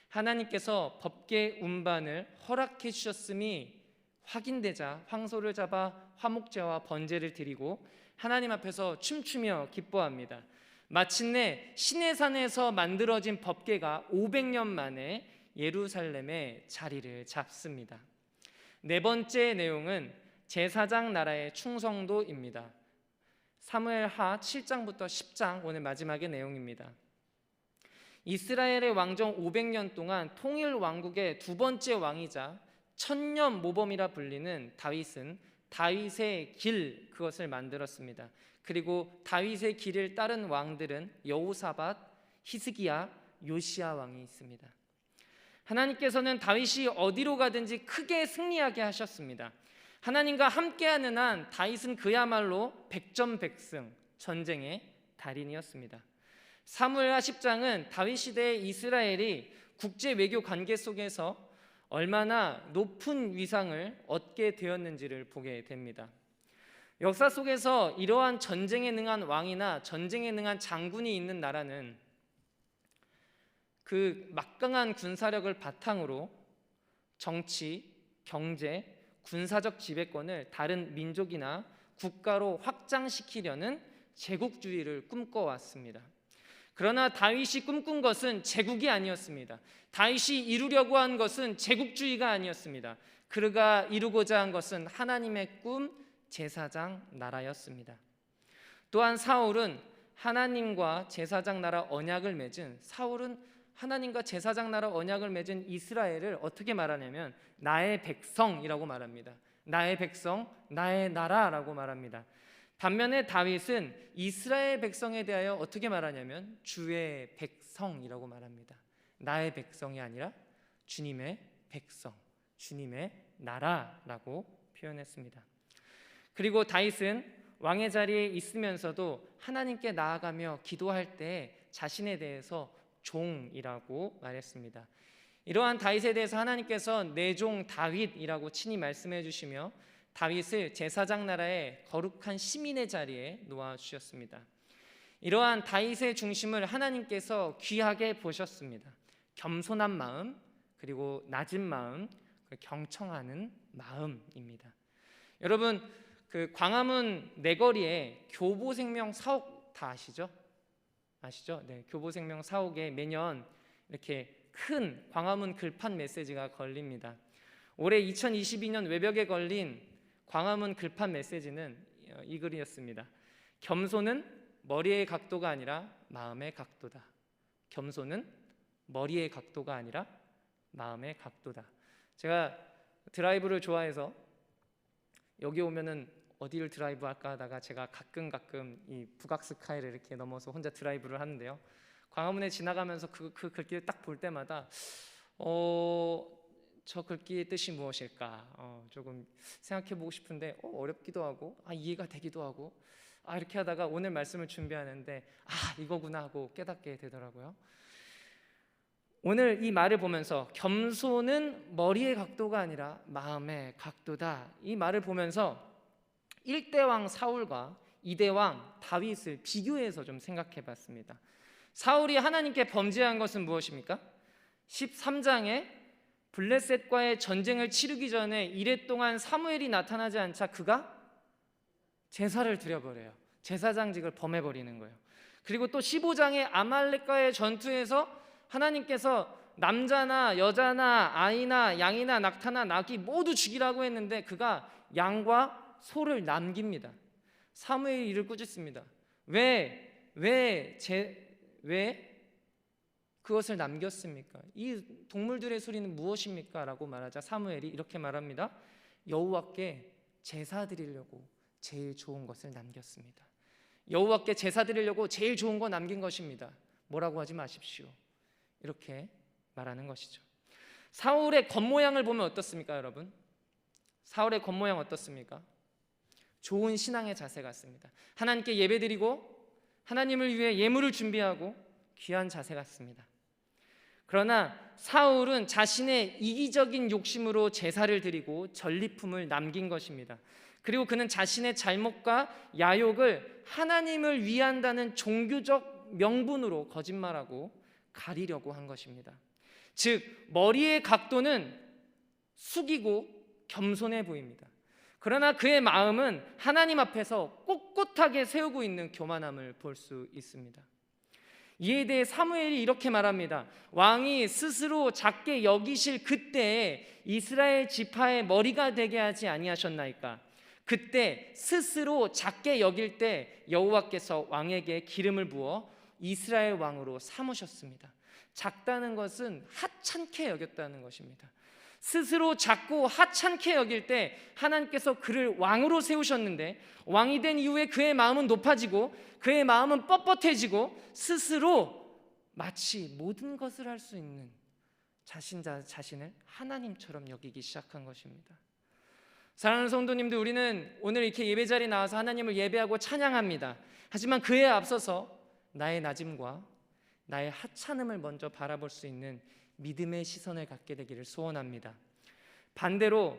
하나님께서 법궤 운반을 허락해 주셨음이 확인되자 황소를 잡아 화목제와 번제를 드리고 하나님 앞에서 춤추며 기뻐합니다. 마침내 시내산에서 만들어진 법궤가 500년 만에 예루살렘에 자리를 잡습니다. 네 번째 내용은 제사장 나라의 충성도입니다. 사무엘하 7장부터 10장 오늘 마지막의 내용입니다. 이스라엘의 왕정 500년 동안 통일 왕국의 두 번째 왕이자 천년 모범이라 불리는 다윗은 다윗의 길, 그것을 만들었습니다. 그리고 다윗의 길을 따른 왕들은 여호사밧, 히스기야, 요시야 왕이 있습니다. 하나님께서는 다윗이 어디로 가든지 크게 승리하게 하셨습니다. 하나님과 함께하는 한 다윗은 그야말로 백전백승, 전쟁의 달인이었습니다. 사무엘하 10장은 다윗 시대의 이스라엘이 국제 외교 관계 속에서 얼마나 높은 위상을 얻게 되었는지를 보게 됩니다. 역사 속에서 이러한 전쟁에 능한 왕이나 전쟁에 능한 장군이 있는 나라는 그 막강한 군사력을 바탕으로 정치, 경제, 군사적 지배권을 다른 민족이나 국가로 확장시키려는 제국주의를 꿈꿔왔습니다. 그러나 다윗이 꿈꾼 것은 제국이 아니었습니다. 다윗이 이루려고 한 것은 제국주의가 아니었습니다. 그가 이루고자 한 것은 하나님의 꿈, 제사장 나라였습니다. 또한 사울은 하나님과 제사장 나라 언약을 맺은 하나님과 제사장 나라 언약을 맺은 이스라엘을 어떻게 말하냐면 나의 백성이라고 말합니다. 나의 백성, 나의 나라라고 말합니다. 반면에 다윗은 이스라엘 백성에 대하여 어떻게 말하냐면 주의 백성이라고 말합니다. 나의 백성이 아니라 주님의 백성, 주님의 나라라고 표현했습니다. 그리고 다윗은 왕의 자리에 있으면서도 하나님께 나아가며 기도할 때 자신에 대해서 종이라고 말했습니다. 이러한 다윗에 대해서 하나님께서 내 종 다윗이라고 친히 말씀해 주시며 다윗을 제사장 나라의 거룩한 시민의 자리에 놓아 주셨습니다. 이러한 다윗의 중심을 하나님께서 귀하게 보셨습니다. 겸손한 마음, 그리고 낮은 마음, 경청하는 마음입니다. 여러분, 그 광화문 내거리에 교보생명 사옥 다 아시죠? 아시죠? 네, 교보생명 사옥에 매년 이렇게 큰 광화문 글판 메시지가 걸립니다. 올해 2022년 외벽에 걸린 광화문 글판 메시지는 이 글이었습니다. 겸손은 머리의 각도가 아니라 마음의 각도다. 겸손은 머리의 각도가 아니라 마음의 각도다. 제가 드라이브를 좋아해서 여기 오면은 어디를 드라이브 할까 하다가 제가 가끔 이 북악스카이를 이렇게 넘어서 혼자 드라이브를 하는데요. 광화문에 지나가면서 그 글귀를 딱 볼 때마다 저 글귀의 뜻이 무엇일까 조금 생각해보고 싶은데 어렵기도 하고 이해가 되기도 하고 이렇게 하다가 오늘 말씀을 준비하는데 이거구나 하고 깨닫게 되더라고요. 오늘 이 말을 보면서 겸손은 머리의 각도가 아니라 마음의 각도다, 이 말을 보면서 1대 왕 사울과 2대 왕 다윗을 비교해서 좀 생각해 봤습니다. 사울이 하나님께 범죄한 것은 무엇입니까? 13장에 블레셋과의 전쟁을 치르기 전에 이레 동안 사무엘이 나타나지 않자 그가 제사를 드려버려요. 제사장직을 범해버리는 거예요. 그리고 또 15장에 아말렉과의 전투에서 하나님께서 남자나 여자나 아이나 양이나 낙타나 나귀 모두 죽이라고 했는데 그가 양과 소를 남깁니다. 사무엘이 이를 꾸짖습니다. 왜 그것을 남겼습니까? 이 동물들의 소리는 무엇입니까? 라고 말하자 사무엘이 이렇게 말합니다. 여호와께 제사 드리려고 제일 좋은 것을 남겼습니다. 여호와께 제사 드리려고 제일 좋은 거 남긴 것입니다. 뭐라고 하지 마십시오. 이렇게 말하는 것이죠. 사울의 겉모양을 보면 어떻습니까, 여러분? 사울의 겉모양 어떻습니까? 좋은 신앙의 자세 같습니다. 하나님께 예배드리고 하나님을 위해 예물을 준비하고 귀한 자세 같습니다. 그러나 사울은 자신의 이기적인 욕심으로 제사를 드리고 전리품을 남긴 것입니다. 그리고 그는 자신의 잘못과 야욕을 하나님을 위한다는 종교적 명분으로 거짓말하고 가리려고 한 것입니다. 즉 머리의 각도는 숙이고 겸손해 보입니다. 그러나 그의 마음은 하나님 앞에서 꼿꼿하게 세우고 있는 교만함을 볼 수 있습니다. 이에 대해 사무엘이 이렇게 말합니다. 왕이 스스로 작게 여기실 그때에 이스라엘 지파의 머리가 되게 하지 아니하셨나이까? 그때 스스로 작게 여길 때 여호와께서 왕에게 기름을 부어 이스라엘 왕으로 삼으셨습니다. 작다는 것은 하찮게 여겼다는 것입니다. 스스로 작고 하찮게 여길 때 하나님께서 그를 왕으로 세우셨는데 왕이 된 이후에 그의 마음은 높아지고 그의 마음은 뻣뻣해지고 스스로 마치 모든 것을 할 수 있는 자신을 하나님처럼 여기기 시작한 것입니다. 사랑하는 성도님들, 우리는 오늘 이렇게 예배 자리에 나와서 하나님을 예배하고 찬양합니다. 하지만 그에 앞서서 나의 낮음과 나의 하찮음을 먼저 바라볼 수 있는 믿음의 시선을 갖게 되기를 소원합니다. 반대로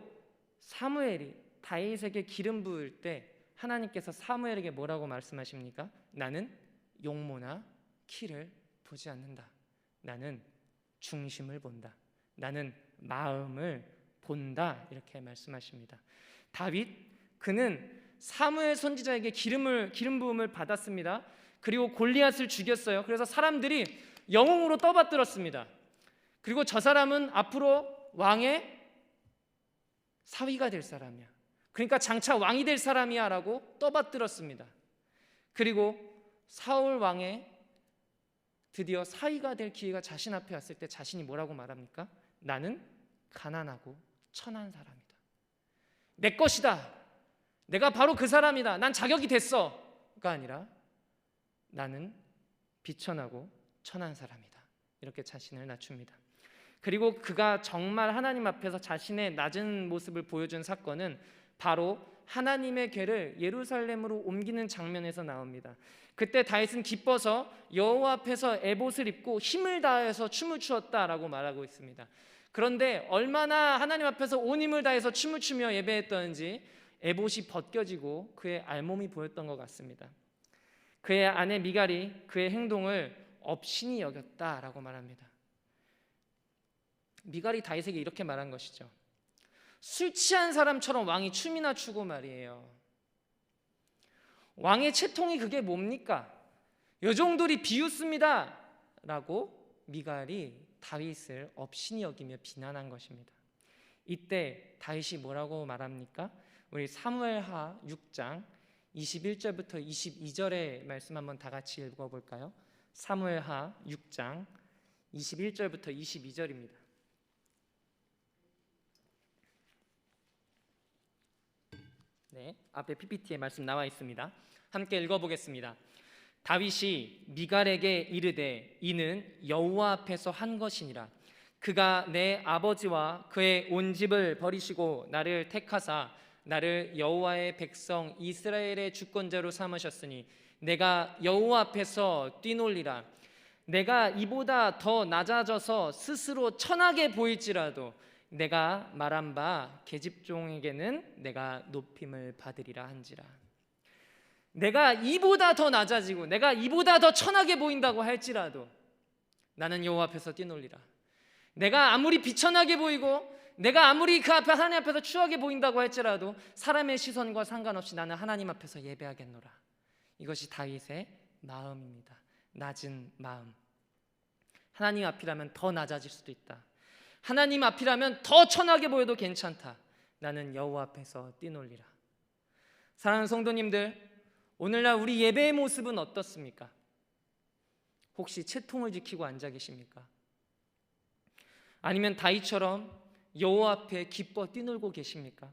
사무엘이 다윗에게 기름 부을 때 하나님께서 사무엘에게 뭐라고 말씀하십니까? 나는 용모나 키를 보지 않는다. 나는 중심을 본다. 나는 마음을 본다. 이렇게 말씀하십니다. 다윗, 그는 사무엘 선지자에게 기름 부음을 받았습니다. 그리고 골리앗을 죽였어요. 그래서 사람들이 영웅으로 떠받들었습니다. 그리고 저 사람은 앞으로 왕의 사위가 될 사람이야. 그러니까 장차 왕이 될 사람이야 라고 떠받들었습니다. 그리고 사울 왕의 드디어 사위가 될 기회가 자신 앞에 왔을 때 자신이 뭐라고 말합니까? 나는 가난하고 천한 사람이다. 내 것이다. 내가 바로 그 사람이다. 난 자격이 됐어가 아니라 나는 비천하고 천한 사람이다. 이렇게 자신을 낮춥니다. 그리고 그가 정말 하나님 앞에서 자신의 낮은 모습을 보여준 사건은 바로 하나님의 궤를 예루살렘으로 옮기는 장면에서 나옵니다. 그때 다윗은 기뻐서 여호와 앞에서 에봇을 입고 힘을 다해서 춤을 추었다라고 말하고 있습니다. 그런데 얼마나 하나님 앞에서 온 힘을 다해서 춤을 추며 예배했던지 에봇이 벗겨지고 그의 알몸이 보였던 것 같습니다. 그의 아내 미갈이 그의 행동을 업신이 여겼다라고 말합니다. 미갈이 다윗에게 이렇게 말한 것이죠. 술 취한 사람처럼 왕이 춤이나 추고 말이에요. 왕의 채통이 그게 뭡니까? 여종들이 비웃습니다 라고 미갈이 다윗을 업신이 여기며 비난한 것입니다. 이때 다윗이 뭐라고 말합니까? 우리 사무엘하 6장 21절부터 22절의 말씀 한번 다 같이 읽어볼까요? 사무엘하 6장 21절부터 22절입니다. 네, 앞에 PPT에 말씀 나와 있습니다. 함께 읽어보겠습니다. 다윗이 미갈에게 이르되 이는 여호와 앞에서 한 것이니라. 그가 내 아버지와 그의 온 집을 버리시고 나를 택하사 나를 여호와의 백성 이스라엘의 주권자로 삼으셨으니 내가 여호와 앞에서 뛰놀리라. 내가 이보다 더 낮아져서 스스로 천하게 보일지라도 내가 말한 바 계집종에게는 내가 높임을 받으리라 한지라. 내가 이보다 더 낮아지고 내가 이보다 더 천하게 보인다고 할지라도 나는 여호와 앞에서 뛰놀리라. 내가 아무리 비천하게 보이고 내가 아무리 그 앞에 하나님 앞에서 추하게 보인다고 할지라도 사람의 시선과 상관없이 나는 하나님 앞에서 예배하겠노라. 이것이 다윗의 마음입니다. 낮은 마음. 하나님 앞이라면 더 낮아질 수도 있다. 하나님 앞이라면 더 천하게 보여도 괜찮다. 나는 여호와 앞에서 뛰놀리라. 사랑하는 성도님들, 오늘날 우리 예배의 모습은 어떻습니까? 혹시 채통을 지키고 앉아 계십니까? 아니면 다윗처럼 여호와 앞에 기뻐 뛰놀고 계십니까?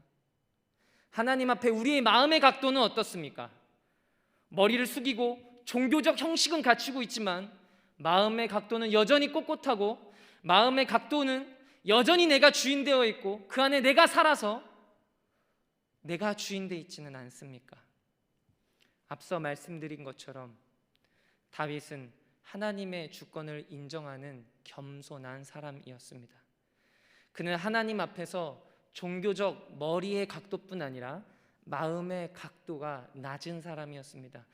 하나님 앞에 우리의 마음의 각도는 어떻습니까? 머리를 숙이고 종교적 형식은 갖추고 있지만 마음의 각도는 여전히 꼿꼿하고 마음의 각도는 여전히 내가 주인 되어 있고 그 안에 내가 살아서 내가 주인 되어 있지는 않습니까? 앞서 말씀드린 것처럼 다윗은 하나님의 주권을 인정하는 겸손한 사람이었습니다. 그는 하나님 앞에서 종교적 머리의 각도뿐 아니라 마음의 각도가 낮은 사람이었습니다.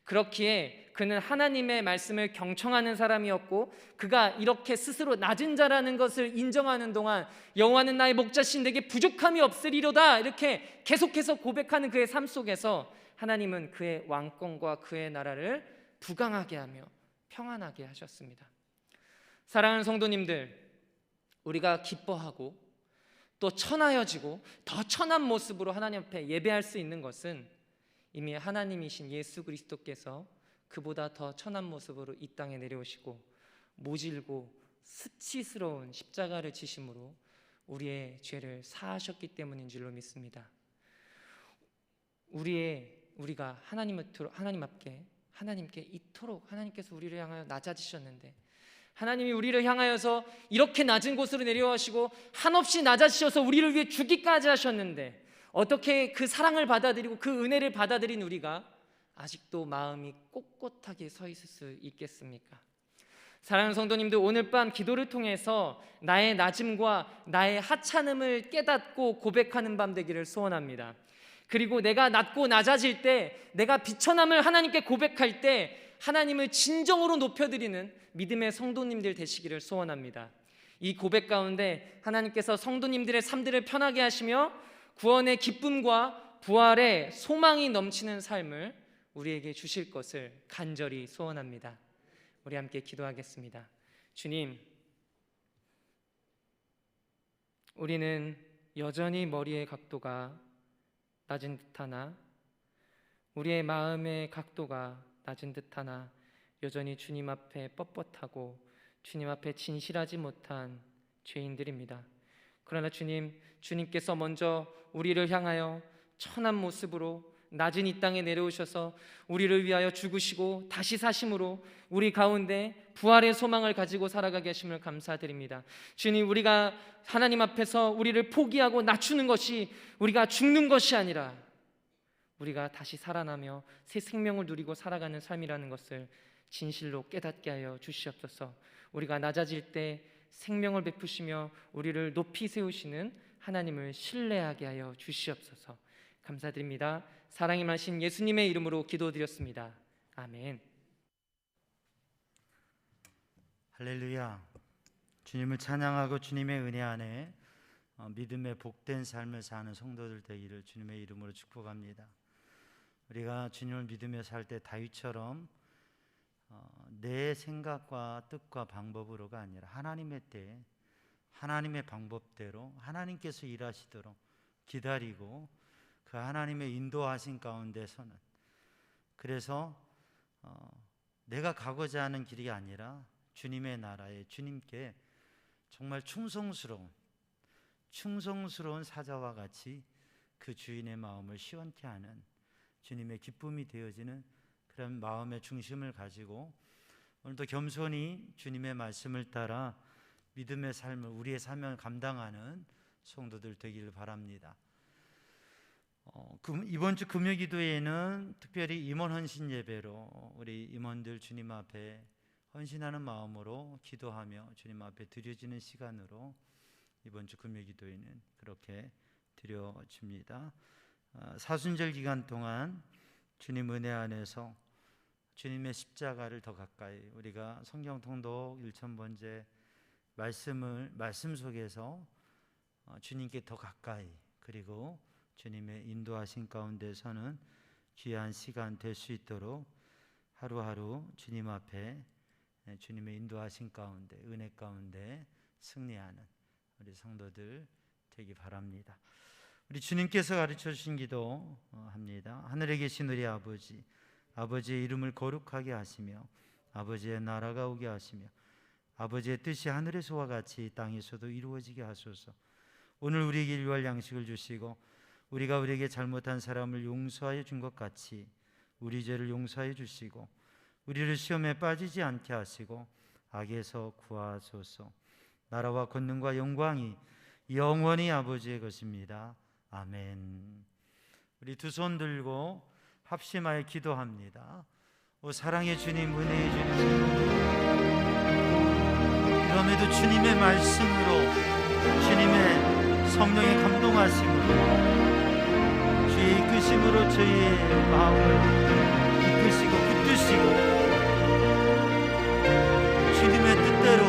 그렇기에 그는 하나님의 말씀을 경청하는 사람이었고 그가 이렇게 스스로 낮은 자라는 것을 인정하는 동안 여호와는 나의 목자신 내게 부족함이 없으리로다 이렇게 계속해서 고백하는 그의 삶 속에서 하나님은 그의 왕권과 그의 나라를 부강하게 하며 평안하게 하셨습니다. 사랑하는 성도님들, 우리가 기뻐하고 또 천하여지고 더 천한 모습으로 하나님 앞에 예배할 수 있는 것은 이미 하나님이신 예수 그리스도께서 그보다 더 천한 모습으로 이 땅에 내려오시고 모질고 수치스러운 십자가를 지심으로 우리의 죄를 사하셨기 때문인 줄로 믿습니다. 우리가 하나님 앞에 하나님께 이토록 하나님께서 우리를 향하여 낮아지셨는데 하나님이 우리를 향하여서 이렇게 낮은 곳으로 내려가시고 한없이 낮아지셔서 우리를 위해 죽기까지 하셨는데 어떻게 그 사랑을 받아들이고 그 은혜를 받아들인 우리가 아직도 마음이 꼿꼿하게 서 있을 수 있겠습니까? 사랑하는 성도님들, 오늘 밤 기도를 통해서 나의 낮음과 나의 하찮음을 깨닫고 고백하는 밤 되기를 소원합니다. 그리고 내가 낮고 낮아질 때, 내가 비천함을 하나님께 고백할 때 하나님을 진정으로 높여드리는 믿음의 성도님들 되시기를 소원합니다. 이 고백 가운데 하나님께서 성도님들의 삶들을 편하게 하시며 구원의 기쁨과 부활의 소망이 넘치는 삶을 우리에게 주실 것을 간절히 소원합니다. 우리 함께 기도하겠습니다. 주님, 우리는 여전히 머리의 각도가 낮은 듯하나 우리의 마음의 각도가 낮은 듯하나 여전히 주님 앞에 뻣뻣하고 주님 앞에 진실하지 못한 죄인들입니다. 그러나 주님께서 먼저 우리를 향하여 천한 모습으로 낮은 이 땅에 내려오셔서 우리를 위하여 죽으시고 다시 사심으로 우리 가운데 부활의 소망을 가지고 살아가게 하심을 감사드립니다. 주님, 우리가 하나님 앞에서 우리를 포기하고 낮추는 것이, 우리가 죽는 것이 아니라 우리가 다시 살아나며 새 생명을 누리고 살아가는 삶이라는 것을 진실로 깨닫게 하여 주시옵소서. 우리가 낮아질 때 생명을 베푸시며 우리를 높이 세우시는 하나님을 신뢰하게 하여 주시옵소서. 감사드립니다. 사랑이 많으신 예수님의 이름으로 기도드렸습니다. 아멘. 할렐루야. 주님을 찬양하고 주님의 은혜 안에 믿음의 복된 삶을 사는 성도들 되기를 주님의 이름으로 축복합니다. 우리가 주님을 믿으며 살 때 다윗처럼 내 생각과 뜻과 방법으로가 아니라 하나님의 때, 하나님의 방법대로 하나님께서 일하시도록 기다리고 그 하나님의 인도하신 가운데서는, 그래서 내가 가고자 하는 길이 아니라 주님의 나라에, 주님께 정말 충성스러운 사자와 같이 그 주인의 마음을 시원케 하는 주님의 기쁨이 되어지는 그런 마음의 중심을 가지고 오늘도 겸손히 주님의 말씀을 따라 믿음의 삶을, 우리의 삶을 감당하는 성도들 되기를 바랍니다. 이번 주 금요기도에는 특별히 임원 헌신 예배로 우리 임원들 주님 앞에 헌신하는 마음으로 기도하며 주님 앞에 드려지는 시간으로 이번 주 금요기도에는 그렇게 드려집니다. 사순절 기간 동안 주님 은혜 안에서 주님의 십자가를 더 가까이, 우리가 성경 통독 1000번째 말씀 속에서 주님께 더 가까이, 그리고 주님의 인도하신 가운데서는 귀한 시간 될 수 있도록 하루하루 주님 앞에 주님의 인도하신 가운데, 은혜 가운데 승리하는 우리 성도들 되기 바랍니다. 우리 주님께서 가르쳐 주신 기도 합니다. 하늘에 계신 우리 아버지, 아버지의 이름을 거룩하게 하시며 아버지의 나라가 오게 하시며 아버지의 뜻이 하늘에서와 같이 땅에서도 이루어지게 하소서. 오늘 우리에게 일용할 양식을 주시고 우리가 우리에게 잘못한 사람을 용서하여 준 것 같이 우리 죄를 용서하여 주시고 우리를 시험에 빠지지 않게 하시고 악에서 구하소서. 나라와 권능과 영광이 영원히 아버지의 것입니다. 아멘. 우리 두 손 들고 합심하여 기도합니다. 오 사랑의 주님, 은혜의 주님, 그럼에도 주님의 말씀으로, 주님의 성령의 감동하심으로, 주의 이끄심으로 저희의 마음을 이끄시고 붙드시고 주님의 뜻대로,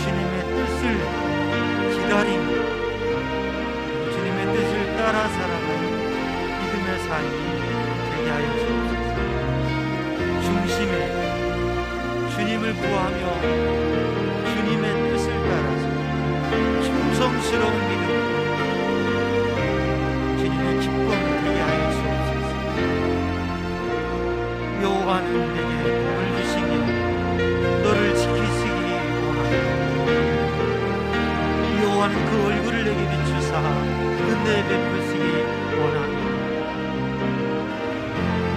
주님의 뜻을 기다리며 주님의 뜻을 따라 살아가는 믿음의 삶이 되게 하여 주옵소서. 중심에 주님을 구하며 주님의 뜻을 따라서 충성스러운 믿음, 주님의 기쁨을 되게 하여 주옵소서. 여호와는 내게 복을 주시며 너를 지키시기 원하노라. 여호와는 그 얼굴을 내게 비추사 은혜 베푸시기 원하노라.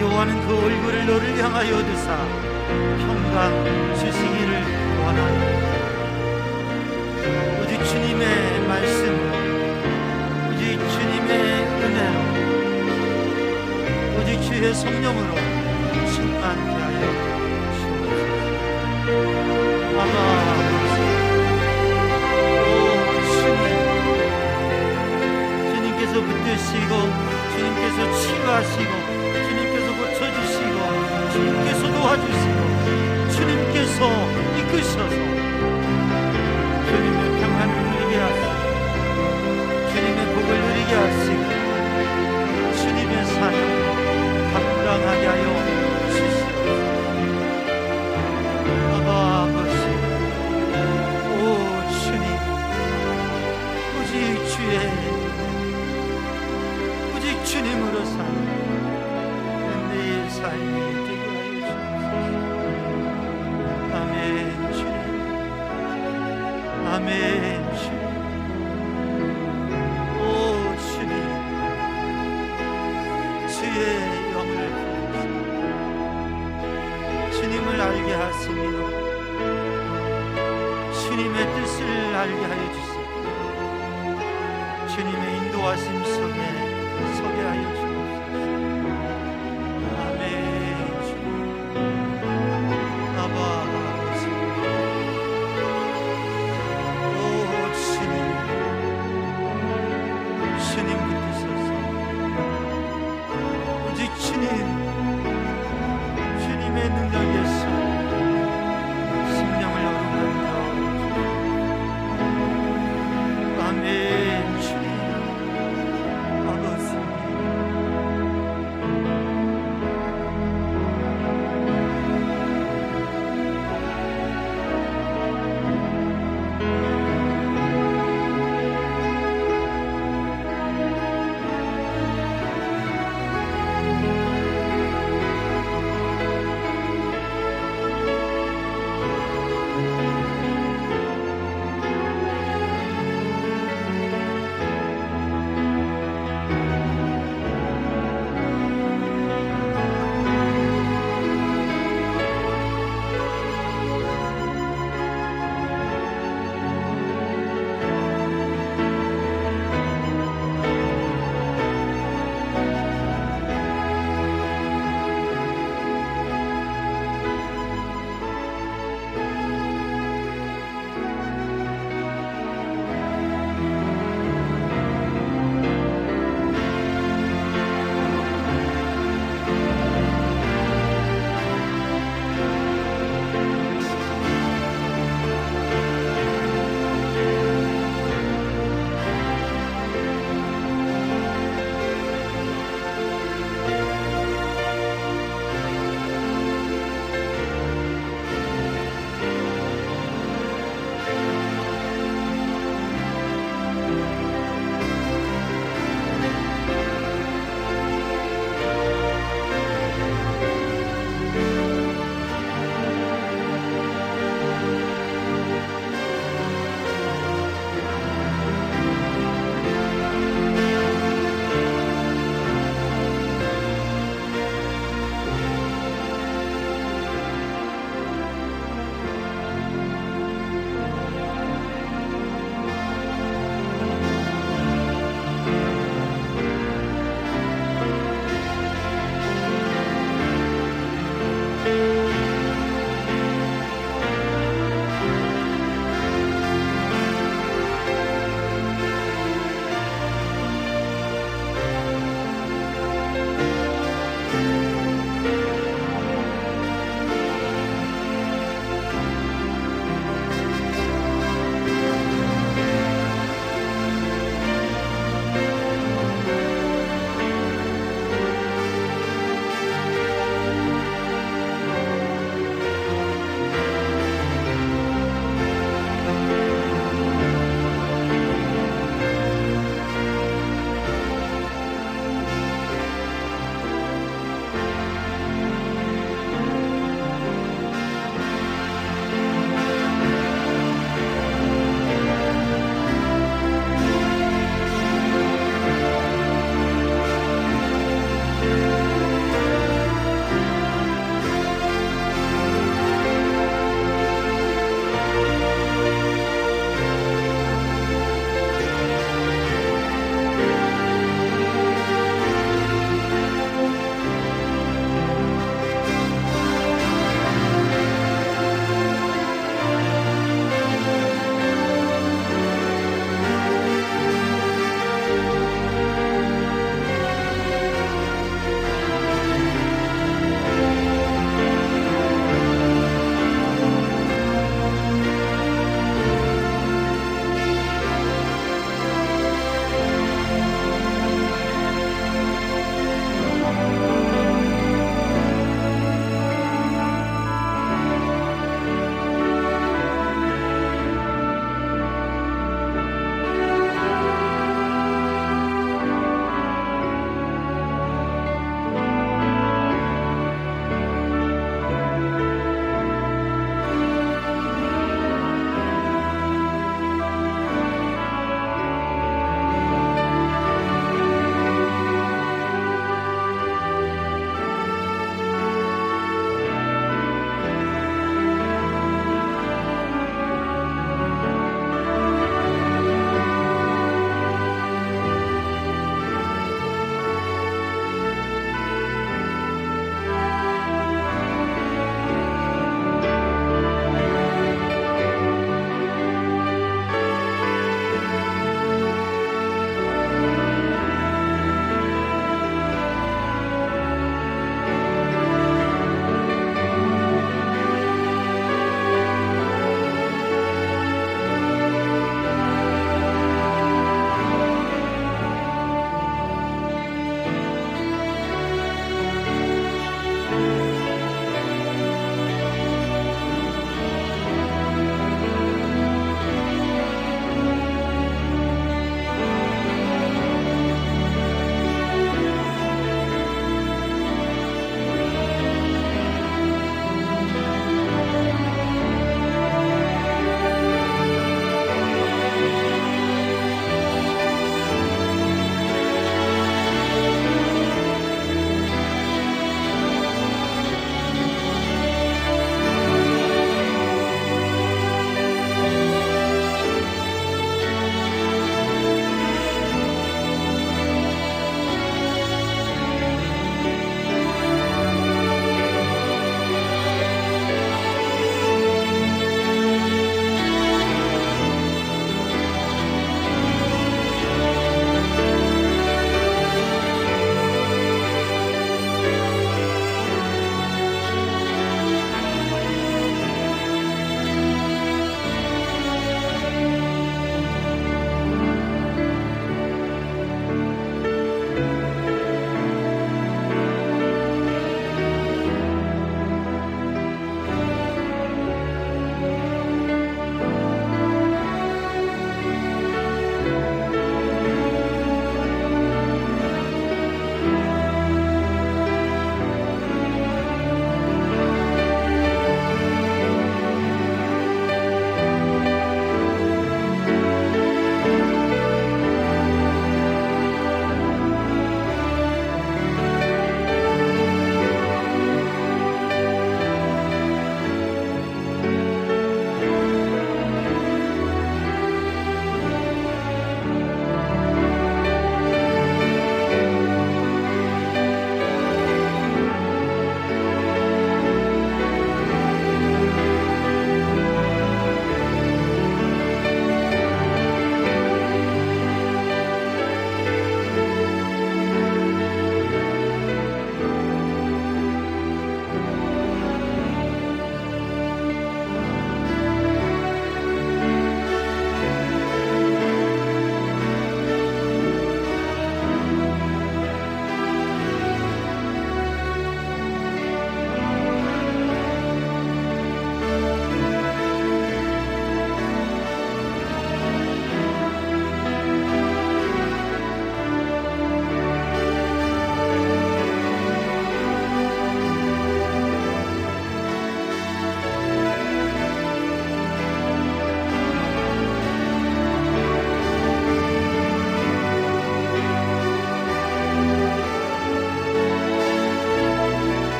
여호와는 그 얼굴을 너를 향하여 드사 평강 주시기를 원하노라. 오직 주님의 말씀으로, 오직 주님의 은혜로, 오직 주의 성령으로 충만케 하여 주옵소서. 아버지, 오 주님, 주님께서 붙드시고 주님께서 치유하시고 주님께서 고쳐주시고 주님께서 도와주시고 주님께서 이끄셔서 주님의 평안을 누리게 하시고 주님의 복을 누리게 하시고 주님의 사명 감당하게 하여 주시옵소서. 아버지, 오 주님, 오직 주님으로 사는 내 삶이 되게 하여 주옵소서. 아멘 주님, 아멘 주님, 오 주님, 있으며 주님의 뜻을 알게 하여 주시고 주님의 인도하심 속에 서게 하여 주시고